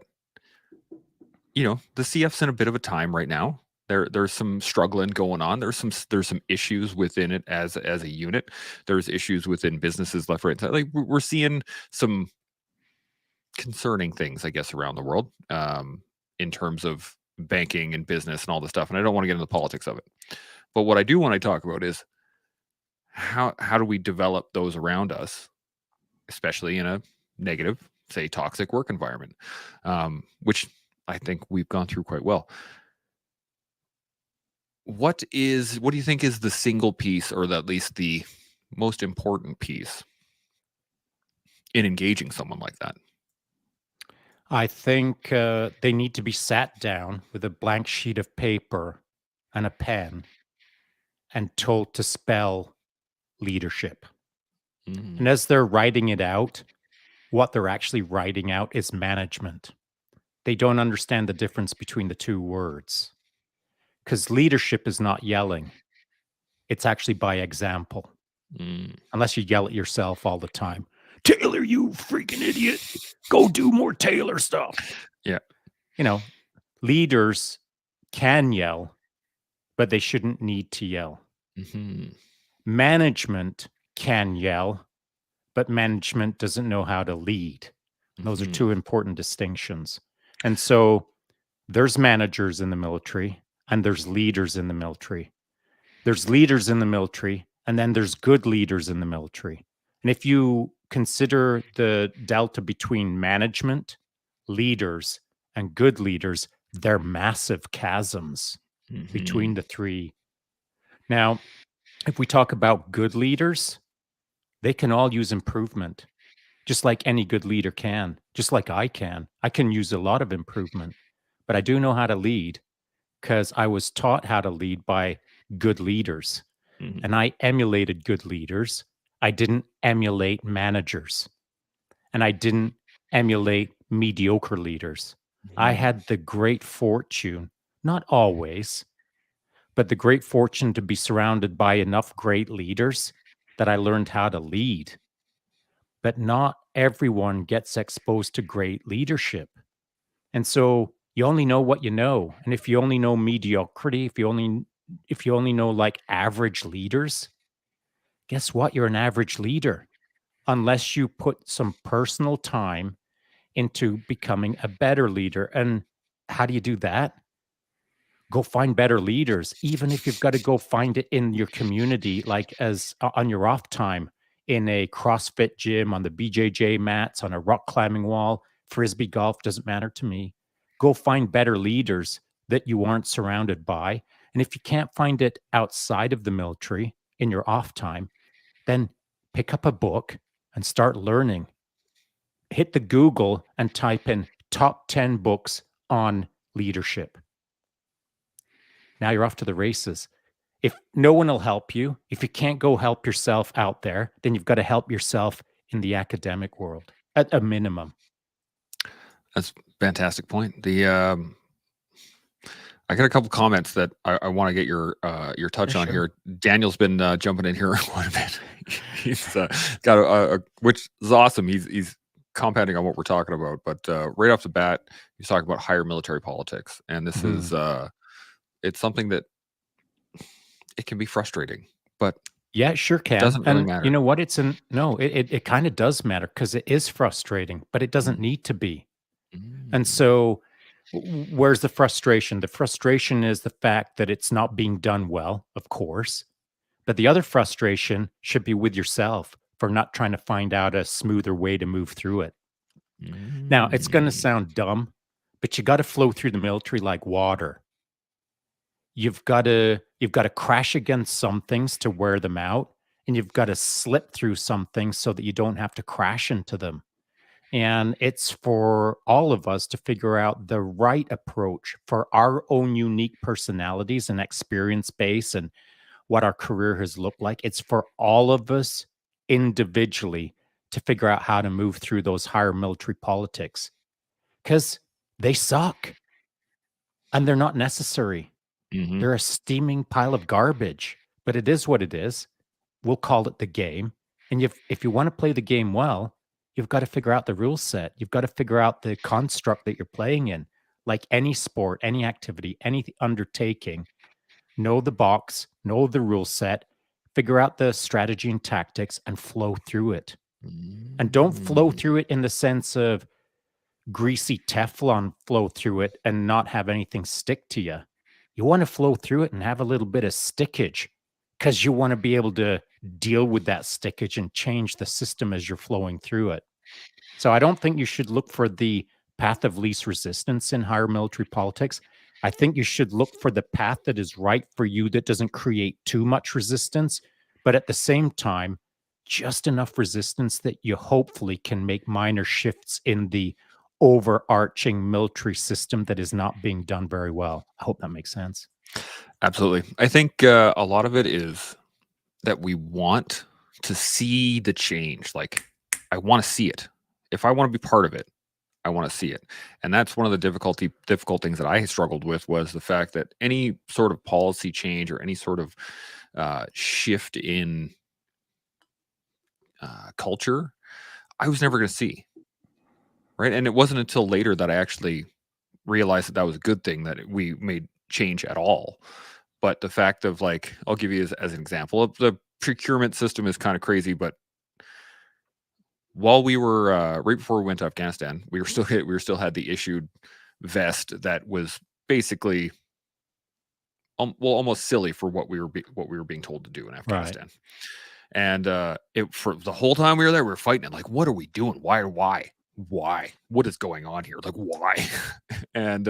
the CF's in a bit of a time right now. There's some struggling going on. There's some issues within it as a unit. There's issues within businesses left, right, like we're seeing some concerning things, I guess, around the world in terms of banking and business and all this stuff. And I don't want to get into the politics of it. But what I do want to talk about is how do we develop those around us, especially in a negative, say, toxic work environment, which I think we've gone through quite well. What do you think is the single piece, or at least the most important piece in engaging someone like that? I think they need to be sat down with a blank sheet of paper and a pen and told to spell leadership. And as they're writing it out, what they're actually writing out is management. They don't understand the difference between the two words. because leadership is not yelling. It's actually by example, Mm. unless you yell at yourself all the time. Taylor, you freaking idiot. Go do more Taylor stuff. Yeah. You know, leaders can yell, but they shouldn't need to yell. Mhm. Management can yell, but management doesn't know how to lead. Those are Mhm. two important distinctions. And so there's managers in the military and there's leaders in the military. There's leaders in the military and then there's good leaders in the military. And if you consider the delta between management, leaders, and good leaders, they're massive chasms between Mhm. the three. Now, if we talk about good leaders, they can all use improvement, just like any good leader can, just like I can. I can use a lot of improvement, but I do know how to lead because I was taught how to lead by good leaders Mhm. and I emulated good leaders. I didn't emulate managers and I didn't emulate mediocre leaders. I Mhm. had the great fortune, not always, but the great fortune to be surrounded by enough great leaders that I learned how to lead. But not everyone gets exposed to great leadership. And so you only know what you know. And if you only know mediocrity, if you only know like average leaders, guess what? You're an average leader unless you put some personal time into becoming a better leader. And how do you do that? Go find better leaders, even if you've got to go find it in your community, like as on your off time in a CrossFit gym, on the BJJ mats, on a rock climbing wall, frisbee golf, doesn't matter to me. Go find better leaders that you aren't surrounded by. And if you can't find it outside of the military in your off time, then pick up a book and start learning. Hit the Google and type in top 10 books on leadership. Now you're off to the races. If no one will help you, if you can't go help yourself out there, then you've got to help yourself in the academic world at a minimum. That's a fantastic point. I got a couple comments that I want to get your touch on Sure. here. Daniel's been jumping in here quite a bit. He's got which is awesome. He's compounding on what we're talking about. But right off the bat, he's talking about higher military politics, and this Mhm. is it's something that it can be frustrating, but Yeah, it sure it can. doesn't really And you matter. know what? It kind of does matter because it is frustrating, but it doesn't Mm, need to be. And mm, so, where's the frustration? The frustration is the fact that it's not being done well, of course. But the other frustration should be with yourself for not trying to find out a smoother way to move through it. Now, it's going to mm, sound dumb, but you got to flow through the military like water. You've got to crash against some things to wear them out, and you've got to slip through some things so that you don't have to crash into them. And it's for all of us to figure out the right approach for our own unique personalities and experience base and what our career has looked like. It's for all of us individually to figure out how to move through those higher military politics because they suck and they're not necessary. mhm, They're a steaming pile of garbage, but it is what it is. We'll call it the game. And if you want to play the game well, you've got to figure out the rule set. You've got to figure out the construct that you're playing in. Like any sport, any activity, any undertaking, know the box, know the rule set, figure out the strategy and tactics, and flow through it. And don't flow mm, through it in the sense of greasy Teflon flow through it and not have anything stick to you. You want to flow through it and have a little bit of stickage because you want to be able to deal with that stickage and change the system as you're flowing through it. So I don't think you should look for the path of least resistance in higher military politics. I think you should look for the path that is right for you that doesn't create too much resistance, but at the same time, just enough resistance that you hopefully can make minor shifts in the overarching military system that is not being done very well. I hope that makes sense. absolutely. I think a lot of it is that we want to see the change. Like, I want to see it. If I want to be part of it, I want to see it. And that's one of the difficult things that I struggled with, was the fact that any sort of policy change or any sort of shift in culture, I was never going to see. Right. And it wasn't until later that I actually realized that that was a good thing, that we made change at all. But the fact of, like, I'll give you as an example of the procurement system is kind of crazy, but while we were right before we went to Afghanistan, we were still had the issued vest that was basically well, almost silly for what we were being told to do in Right. Afghanistan. And it for the whole time we were there, we were fighting it. Like, what are we doing? Why? What is going on here? Like, why? And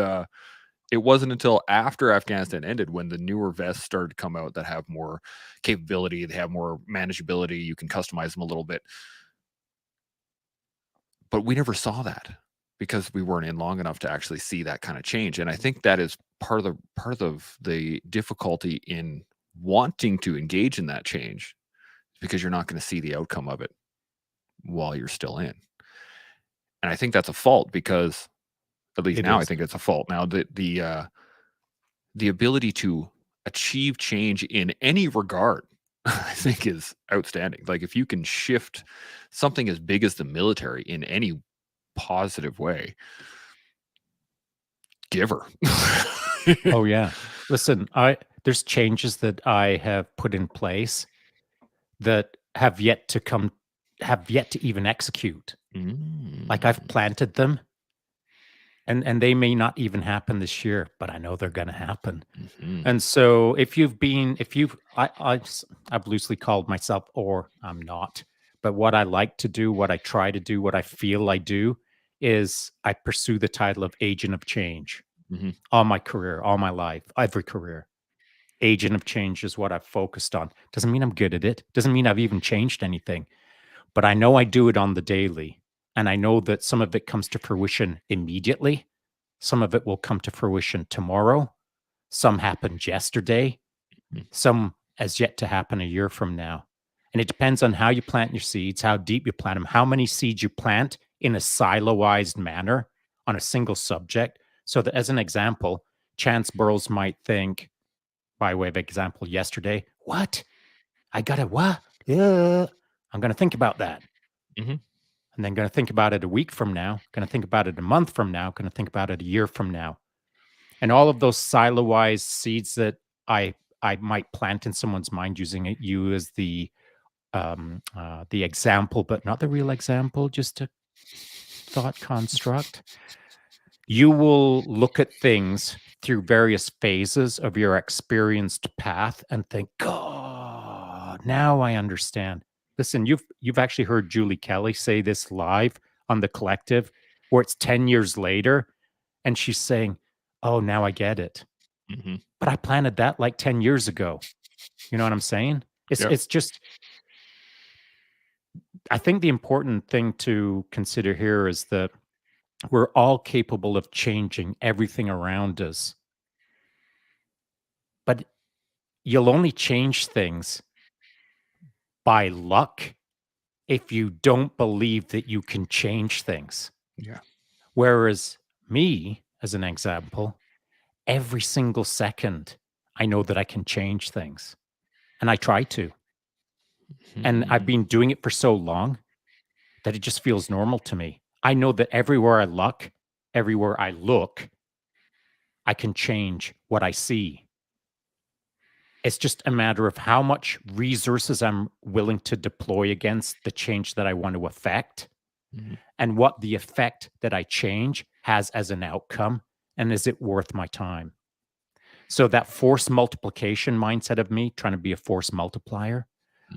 it wasn't until after Afghanistan ended, when the newer vests started to come out that have more capability, they have more manageability, you can customize them a little bit. But we never saw that because we weren't in long enough to actually see that kind of change. And I think that is part of the difficulty in wanting to engage in that change, because you're not going to see the outcome of it while you're still in. And I think that's a fault, because at least It now I is. think it's a fault. Now the ability to achieve change in any regard, I think, is outstanding. Like, if you can shift something as big as the military in any positive way, give her. Oh yeah. Listen, there's changes that I have put in place that have yet to even execute. Like, I've Mm. planted them, and they may not even happen this year, but I know they're going to happen. Mhm. And so if you've I've loosely called myself, or I'm not, but what I like to do, what I try to do, what I feel I do, is I pursue the title of agent of change Mhm. all my career, all my life, every career. Agent of change is what I've focused on. Doesn't mean I'm good at it. Doesn't mean I've even changed anything, but I know I do it on the daily. And I know that some of it comes to fruition immediately. Some of it will come to fruition tomorrow. Some happened yesterday. Mm. Some as yet to happen a year from now. And it depends on how you plant your seeds, how deep you plant them, how many seeds you plant in a siloized manner on a single subject. So that, as an example, Chance Burrows might think, by way of example, yesterday, what? I got to what? Yeah. I'm going to think about that. Mhm. And then going to think about it a week from now, going to think about it a month from now, going to think about it a year from now. And all of those silo-wise seeds that I I might plant in someone's mind, using you as the example, but not the real example, just a thought construct. You will look at things through various phases of your experienced path and think, God, now I understand. Listen, you've actually heard Julie Kelly say this live on the Collective, where it's 10 years later, and she's saying, oh, now I get it. Mhm. But I planted that like 10 years ago. You know what I'm saying? Yep. It's just, I think the important thing to consider here is that we're all capable of changing everything around us, but you'll only change things by luck if you don't believe that you can change things. Yeah. Whereas me, as an example, every single second, I know that I can change things, and I try to. And I've Mhm. been doing it for so long that it just feels normal to me. I know that everywhere I look, I can change what I see. It's just a matter of how much resources I'm willing to deploy against the change that I want to affect, Mhm. and what the effect that I change has as an outcome, and is it worth my time? So that force multiplication mindset of me trying to be a force multiplier,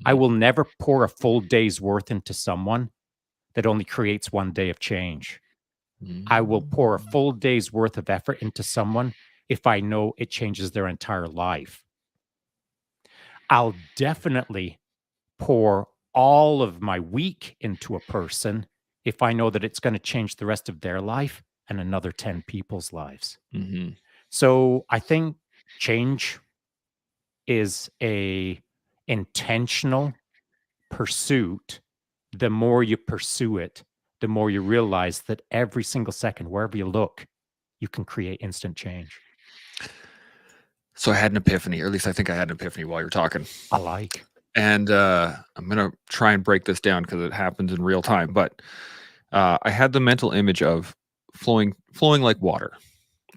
I Mhm. will never pour a full day's worth into someone that only creates 1 day of change. I will pour a Mm. full day's worth of effort into someone if I know it changes their entire life. I'll definitely pour all of my week into a person if I know that it's going to change the rest of their life and another 10 people's lives. Mhm. So I think change is a intentional pursuit. The more you pursue it, the more you realize that every single second, wherever you look, you can create instant change. So I had an epiphany, or at least I think I had an epiphany while you're talking. I like. And I'm going to try and break this down because it happens in real time. But I had the mental image of flowing like water,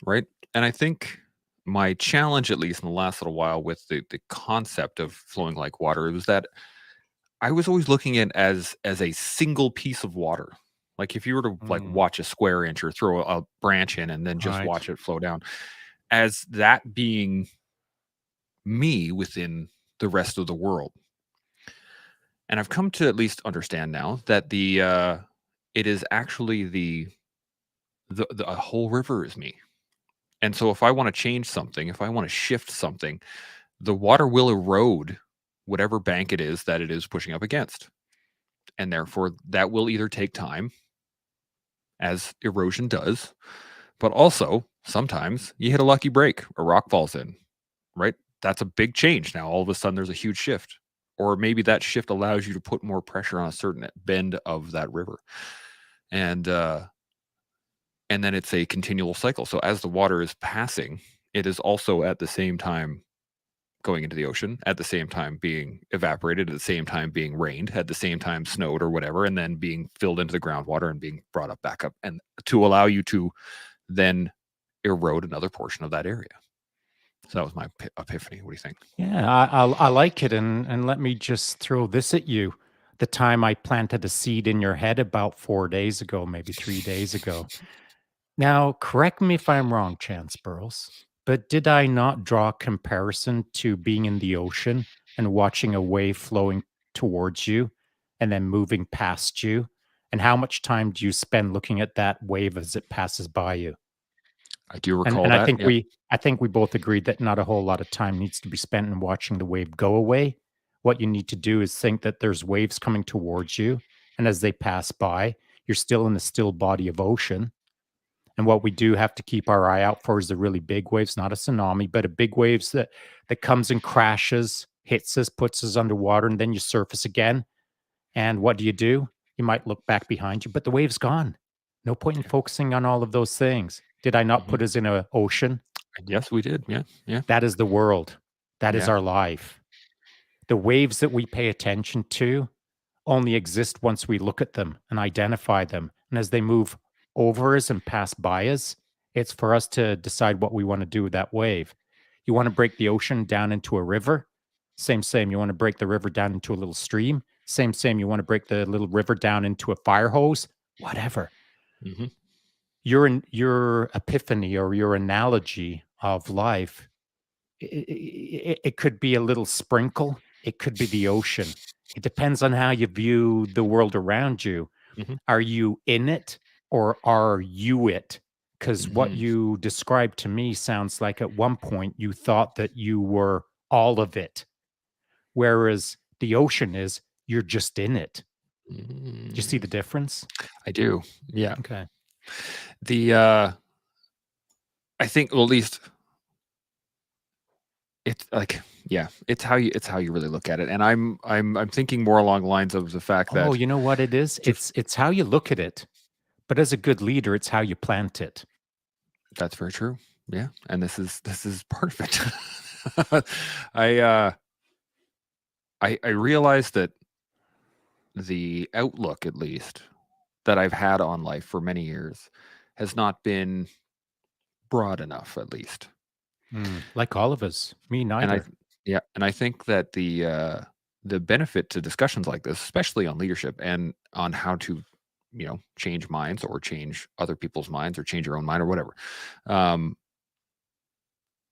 right? And I think my challenge, at least in the last little while, with the concept of flowing like water, was that I was always looking at it as a single piece of water. Like if you were to like watch a square inch or throw a branch in and then just Right. watch it flow down, as that being me within the rest of the world. And I've come to at least understand now that it is actually the a whole river is me. And so if I want to change something, if I want to shift something, the water will erode whatever bank it is pushing up against. And therefore that will either take time, as erosion does, but also sometimes you hit a lucky break, a rock falls in, right? That's a big change. Now all of a sudden there's a huge shift. Or maybe that shift allows you to put more pressure on a certain bend of that river. And then it's a continual cycle. So as the water is passing, it is also at the same time going into the ocean, at the same time being evaporated, at the same time being rained, at the same time snowed or whatever, and then being filled into the groundwater and being brought up back up, and to allow you to then erode another portion of that area. So that was my epiphany. What do you think? Yeah, I like it. And let me just throw this at you. The time I planted a seed in your head about 4 days ago, maybe 3 days ago. Now, correct me if I'm wrong, Chance Burles, but did I not draw a comparison to being in the ocean and watching a wave flowing towards you and then moving past you? And how much time do you spend looking at that wave as it passes by you? I do And recall and I that. think Yep. we both agreed that not a whole lot of time needs to be spent in watching the wave go away. What you need to do is think that there's waves coming towards you, and as they pass by, you're still in the still body of ocean. And what we do have to keep our eye out for is the really big waves, not a tsunami, but a big waves that comes and crashes, hits us, puts us underwater, and then you surface again. And what do? You might look back behind you, but the wave's gone. No point in Yeah. focusing on all of those things. Did I not Mhm. put us in an ocean? Yes, we did. Yeah. Yeah. That is the world. That is Yeah. our life. The waves that we pay attention to only exist once we look at them and identify them. And as they move over us and pass by us, it's for us to decide what we want to do with that wave. You want to break the ocean down into a river? Same, same. You want to break the river down into a little stream? Same, same. You want to break the little river down into a fire hose? Whatever. Hmm. Your epiphany or your analogy of life, it could be a little sprinkle. It could be the ocean. It depends on how you view the world around you. Hmm. Are you in it or are you it? Because what Hmm. you described to me sounds like at one point you thought that you were all of it, whereas the ocean is you're just in it. Do you see the difference? I do. Yeah. Okay. The I think, well, at least it's like, yeah, it's how you really look at it. And I'm thinking more along the lines of the fact Oh, that you know what it is? to, It's how you look at it. But as a good leader, it's how you plant it. that's very true. Yeah. And this is part of it. I uh I realized that the outlook, at least, that I've had on life for many years has not been broad enough, at least. Like all of us. Me And I neither. yeah, and I think that the benefit to discussions like this, especially on leadership and on how to, change minds or change other people's minds or change your own mind or whatever, um,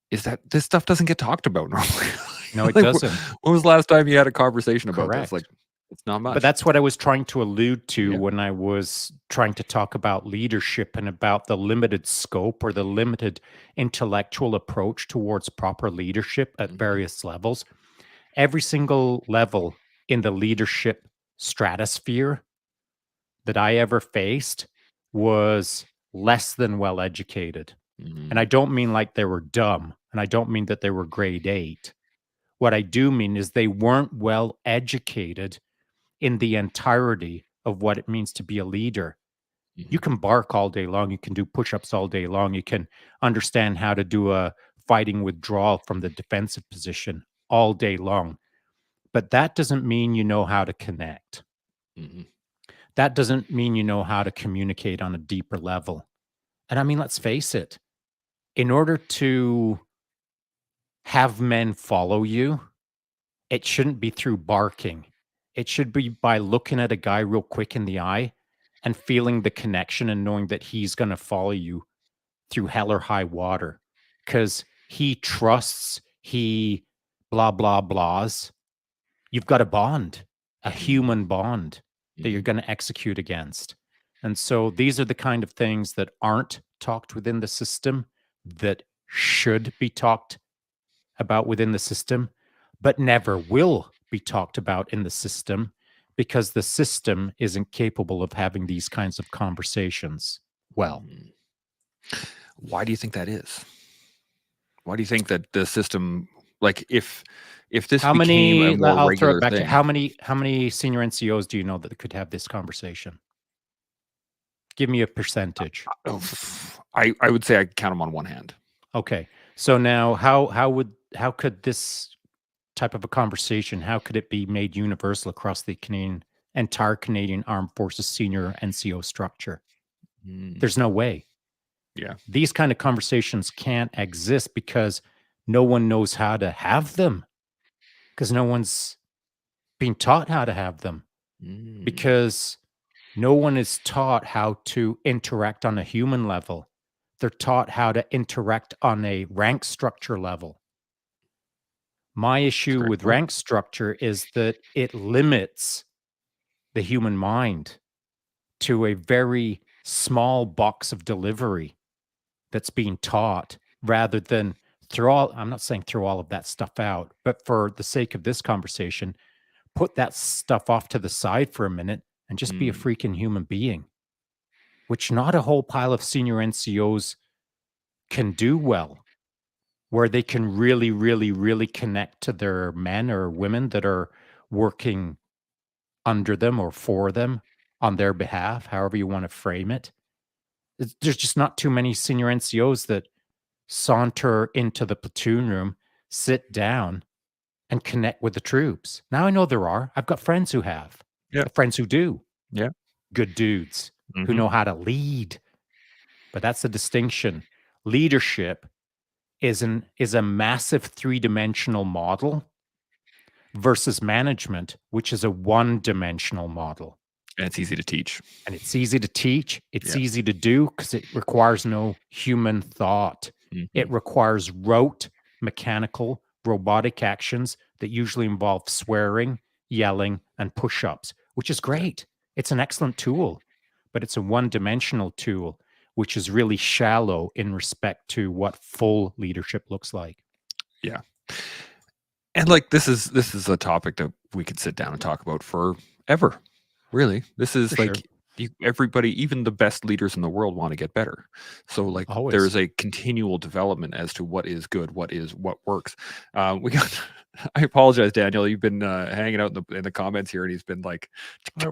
is that this stuff doesn't get talked about normally. No, it Like, doesn't. when was the last time you had a conversation about this? Like, Correct. it's not But much. that's what I was trying to allude to Yeah. when I was trying to talk about leadership and about the limited scope or the limited intellectual approach towards proper leadership at Mhm. various levels. Every single level in the leadership stratosphere that I ever faced was less than well educated. And I Mhm. don't mean like they were dumb, and I don't mean that they were grade 8. What I do mean is they weren't well educated in the entirety of what it means to be a leader. You Mhm. can bark all day long. You can do push-ups all day long. You can understand how to do a fighting withdrawal from the defensive position all day long. But that doesn't mean you know how to connect. Mhm. That doesn't mean you know how to communicate on a deeper level. And I mean, let's face it, in order to have men follow you, it shouldn't be through barking. It should be by looking at a guy real quick in the eye and feeling the connection and knowing that he's going to follow you through hell or high water because he trusts, he blah, blah, blahs. You've got a bond, a Mhm. human bond that you're Mhm. going to execute against. And so these are the kind of things that aren't talked within the system that should be talked about within the system, but never will be talked about in the system because the system isn't capable of having these kinds of conversations. Well, Mhm. Why do you think that is? Why do you think that the system, like, if this how became a many more I'll throw it regular back to thing? how many senior NCOs do you know that could have this conversation? Give me a percentage. Oh, I would say I could count them on one hand. Okay. So now how could this type of a conversation, how could it be made universal across the entire Canadian Armed Forces senior NCO structure? Mm, There's no way. yeah. These kind of conversations can't exist because no one knows how to have them because no one's being taught how to have them Mm, because no one is taught how to interact on a human level. They're taught how to interact on a rank structure level. My that's a issue great with point. rank structure is that it limits the human mind to a very small box of delivery that's being taught rather than I'm not saying throw all of that stuff out, but for the sake of this conversation, put that stuff off to the side for a minute and just be a Mm, freaking human being, which not a whole pile of senior NCOs can do well, where they can really, really, really connect to their men or women that are working under them or for them on their behalf, however you want to frame it. There's just not too many senior NCOs that saunter into the platoon room, sit down, and connect with the troops. Now I know there are. I've got friends who have, yeah. friends who do, Yeah. good dudes who Hmm. know how to lead. But that's the distinction. Leadership is a massive three-dimensional model versus management, which is a one-dimensional model. And it's easy to teach. And it's easy to teach, it's Yeah. easy to do because it requires no human thought. Hmm. It requires rote, mechanical, robotic actions that usually involve swearing, yelling, and push-ups, which is Yeah. great. It's an excellent tool, but it's a one-dimensional tool, which is really shallow in respect to what full leadership looks like. Yeah. And like this is a topic that we could sit down and talk about forever. Really. This For is sure. like everybody, even the best leaders in the world want to get better. So like Always. there's a continual development as to what is good, what works. We got I apologize, Daniel. You've been hanging out in the comments here, and he's been like,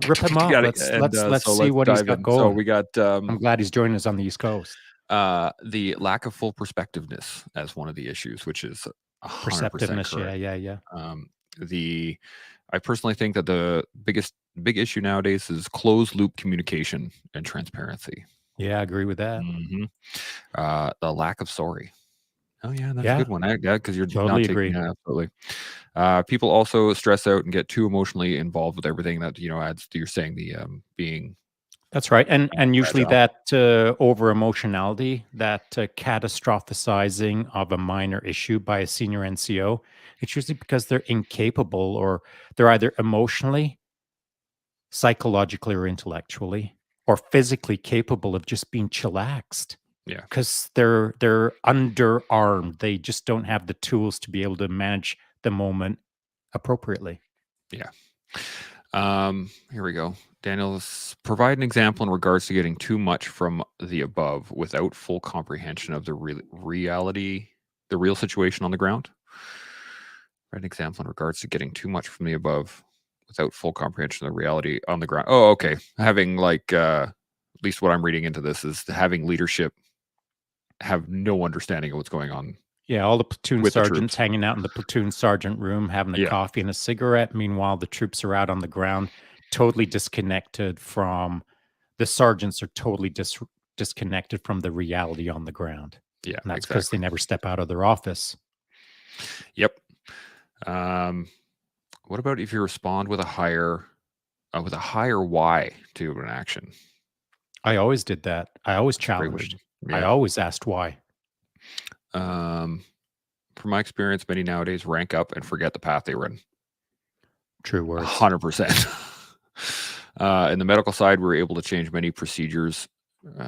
Rip him off. Let's so see let's what he's dive got in. So going. we got I'm glad he's joining us on the East Coast. the lack of full perspectiveness as one of the issues, which is 100% Perceptiveness. correct. Yeah, yeah, yeah. Um, the I personally think that the big issue nowadays is closed loop communication and transparency. Yeah, I agree with that. Hmm. The lack of sorry. Oh yeah, that's a Yeah, good one. Yeah, because you're not totally taking, agree. yeah, absolutely. People also stress out and get too emotionally involved with everything that adds to, you're saying, the being That's right. And usually fragile. that over emotionality, that catastrophizing of a minor issue by a senior NCO, it's usually because they're incapable or they're either emotionally, psychologically, or intellectually, or physically capable of just being chillaxed Yeah, because they're underarmed. They just don't have the tools to be able to manage the moment appropriately. yeah. Here we go. Daniel's provide an example in regards to getting too much from the above without full comprehension of the reality, the real situation on the ground. Provide an example in regards to getting too much from the above without full comprehension of the reality on the ground. Oh, okay. Having like at least what I'm reading into this is having leadership have no understanding of what's going on Yeah, all the platoon with the sergeants troops. hanging out in the platoon sergeant room, having a Yeah, coffee and a cigarette. Meanwhile, the troops are out on the ground, totally disconnected from the sergeants are totally disconnected from the reality on the ground. yeah, And that's because they exactly. never step out of their office. Yep. Um, what about if you respond with a higher why to an action? I always did that. I always That's a great way. challenged. I Yeah. always asked why. Um, from my experience, many nowadays rank up and forget the path they were in. True words. 100%. In the medical side, we were able to change many procedures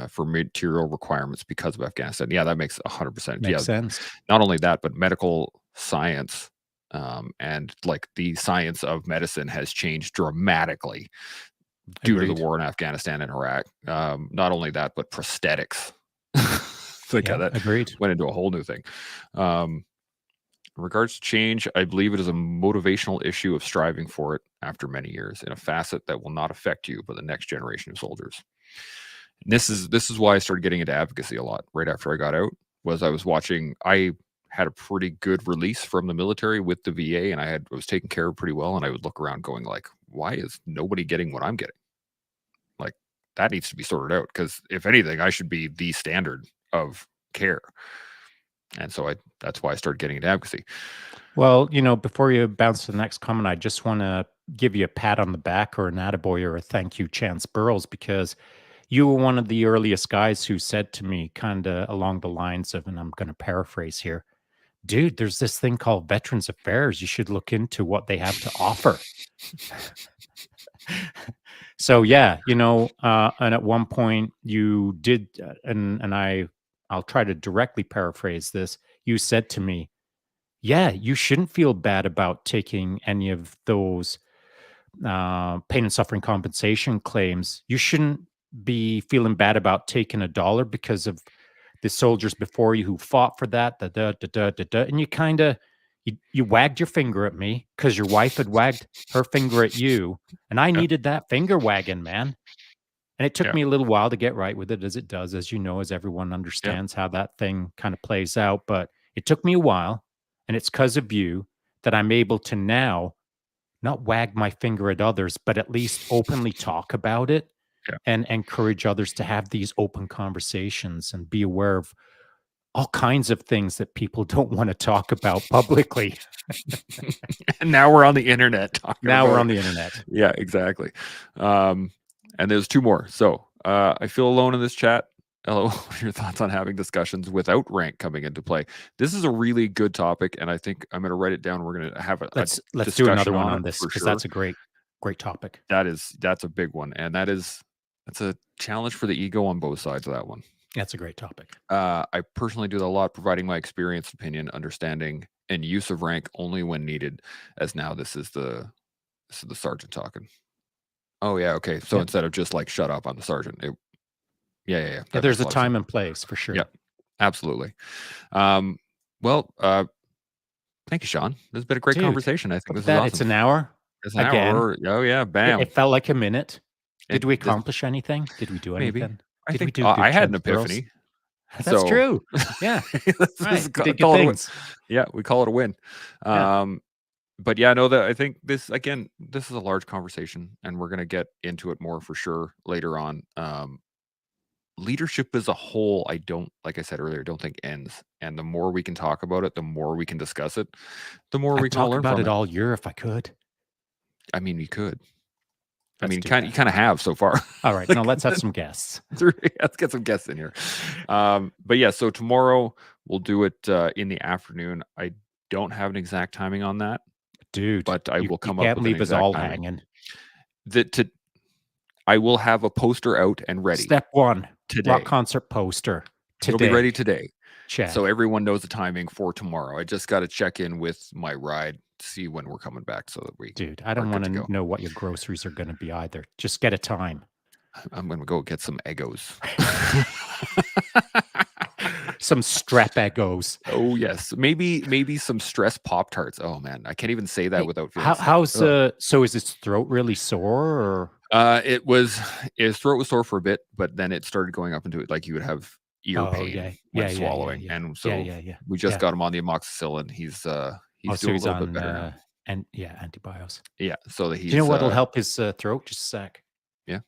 for material requirements because of Afghanistan. Yeah, that makes 100%. Makes Yeah, sense. not only that, but medical science and like the science of medicine has changed dramatically due to the Agreed. war in Afghanistan and Iraq. Not only that, but prosthetics. Like Yeah, that agreed. went into a whole new thing. In regards to change, I believe it is a motivational issue of striving for it after many years in a facet that will not affect you, but the next generation of soldiers. And this is why I started getting into advocacy a lot right after I got out. Was I was watching, I had a pretty good release from the military with the VA, and I was taken care of pretty well. And I would look around, going like, "Why is nobody getting what I'm getting? Like that needs to be sorted out. Because if anything, I should be the standard of care." And so that's why I started getting into advocacy. Well, before you bounce to the next comment, I just want to give you a pat on the back or an attaboy or a thank you, Chance Burrows, because you were one of the earliest guys who said to me, kind of along the lines of, and I'm going to paraphrase here, dude, there's this thing called Veterans Affairs. You should look into what they have to offer. So yeah, and at one point you did, and I'll try to directly paraphrase this. You said to me, "Yeah, you shouldn't feel bad about taking any of those pain and suffering compensation claims. You shouldn't be feeling bad about taking $1 because of the soldiers before you who fought for that." Da, da, da, da, da, da. And you kind of you wagged your finger at me because your wife had wagged her finger at you, and I Yeah, needed that finger wagging, man. And it took yeah, me a little while to get right with it, as it does, as you know, as everyone yeah. understands how that thing kind of plays out. But it took me a while, and it's because of you that I'm able to now not wag my finger at others, but at least openly talk about it Yeah. and encourage others to have these open conversations and be aware of all kinds of things that people don't want to talk about publicly. And now we're on the internet talking Now we're about on it. the internet. Yeah, exactly. And there's two more. So I feel alone in this chat. Hello, what are your thoughts on having discussions without rank coming into play? This is a really good topic, and I think I'm going to write it down. We're going to have a Let's do another discussion one on it on this for because sure. that's a great topic. That's a big one, and that's a challenge for the ego on both sides of that one. That's a great topic. I personally do that a lot, providing my experience, opinion, understanding, and use of rank only when needed. As now, this is the sergeant talking. Oh yeah, okay. So Yep. instead of just like shut up, I'm the sergeant. Yeah. Yeah, That there's makes a a lot of sense. time and place for sure. Yep, absolutely. Well, thank you, Shaun. This has been a great Dude, conversation. I think look this at is that. awesome. It's an hour. It's an Again. hour. Oh yeah, bam. It felt like a minute. Did we This, accomplish anything? Did we do maybe. anything? I Did we think do good, I had an Chance Burrows? epiphany. That's So true. Yeah. let's Right. just We did good call it a win. things. Yeah, we call it a win. Yeah. But yeah, no, that I think this is a large conversation, and we're gonna get into it more for sure later on. Leadership as a whole, I don't, like I said earlier, don't think ends. And the more we can talk about it, the more we can discuss it, the more we I'd can all talk learn about from it it. all year if I could. I mean, you could. I Let's mean, do you that. kind of have so far. All right. Now let's have some guests. Let's get some guests in here. But yeah, so tomorrow we'll do it in the afternoon. I don't have an exact timing on that, Dude, but I will come you up can't with an leave us exact all timing. hanging. I will have a poster out and ready. Step 1, today. rock concert poster. Today. It'll be ready today. Chad. So everyone knows the timing for tomorrow. I just got to check in with my ride, see when we're coming back so that we Dude, I don't want to know what your groceries are going to be either. Just get a time. I'm going to go get some Eggos. Some strep egos. Oh yes, maybe some stress Pop-Tarts. Oh man, I can't even say that Hey, without feeling sick. how's Ugh. so is his throat really sore or It was his throat was sore for a bit, but then it started going up into it like he would have ear oh yeah, pain when yeah, yeah, yeah, swallowing, yeah. and Yeah, so yeah, yeah. we just Yeah. got him on the amoxicillin. Oh, He's so doing a he's little bit on better now. and yeah, antibiotics. Yeah, so that Do you know he's what'll help his throat? Just a sec. yeah,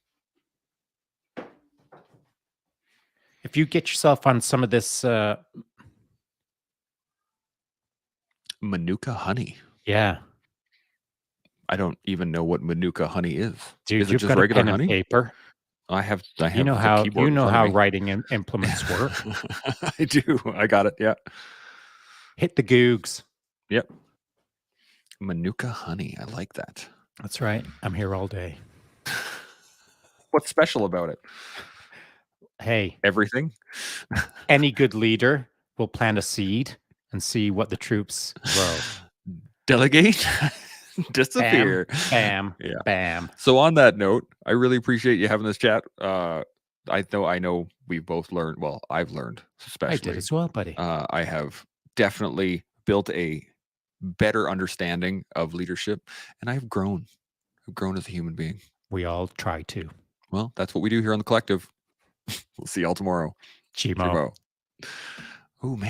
If you get yourself on some of this Manuka honey. yeah. I don't even know what Manuka honey is. Is Dude, it you've just got a regular pen and honey? paper. I You know have the how keyboard in front of me. writing implements work. I do. I got it. Yeah. Hit the googs. Yep. Manuka honey. I like that. That's right. I'm here all day. What's special about it? Hey, Everything. any good leader will plant a seed and see what the troops grow. Delegate, Bam, disappear. bam, Yeah. bam. So on that note, I really appreciate you having this chat. I know we've both learned. Well, I've learned I especially. did as well, buddy. I have definitely built a better understanding of leadership, and I've grown. I've grown as a human being. We all try to. Well, that's what we do here on the collective. We'll see y'all tomorrow. Chimo. Oh man.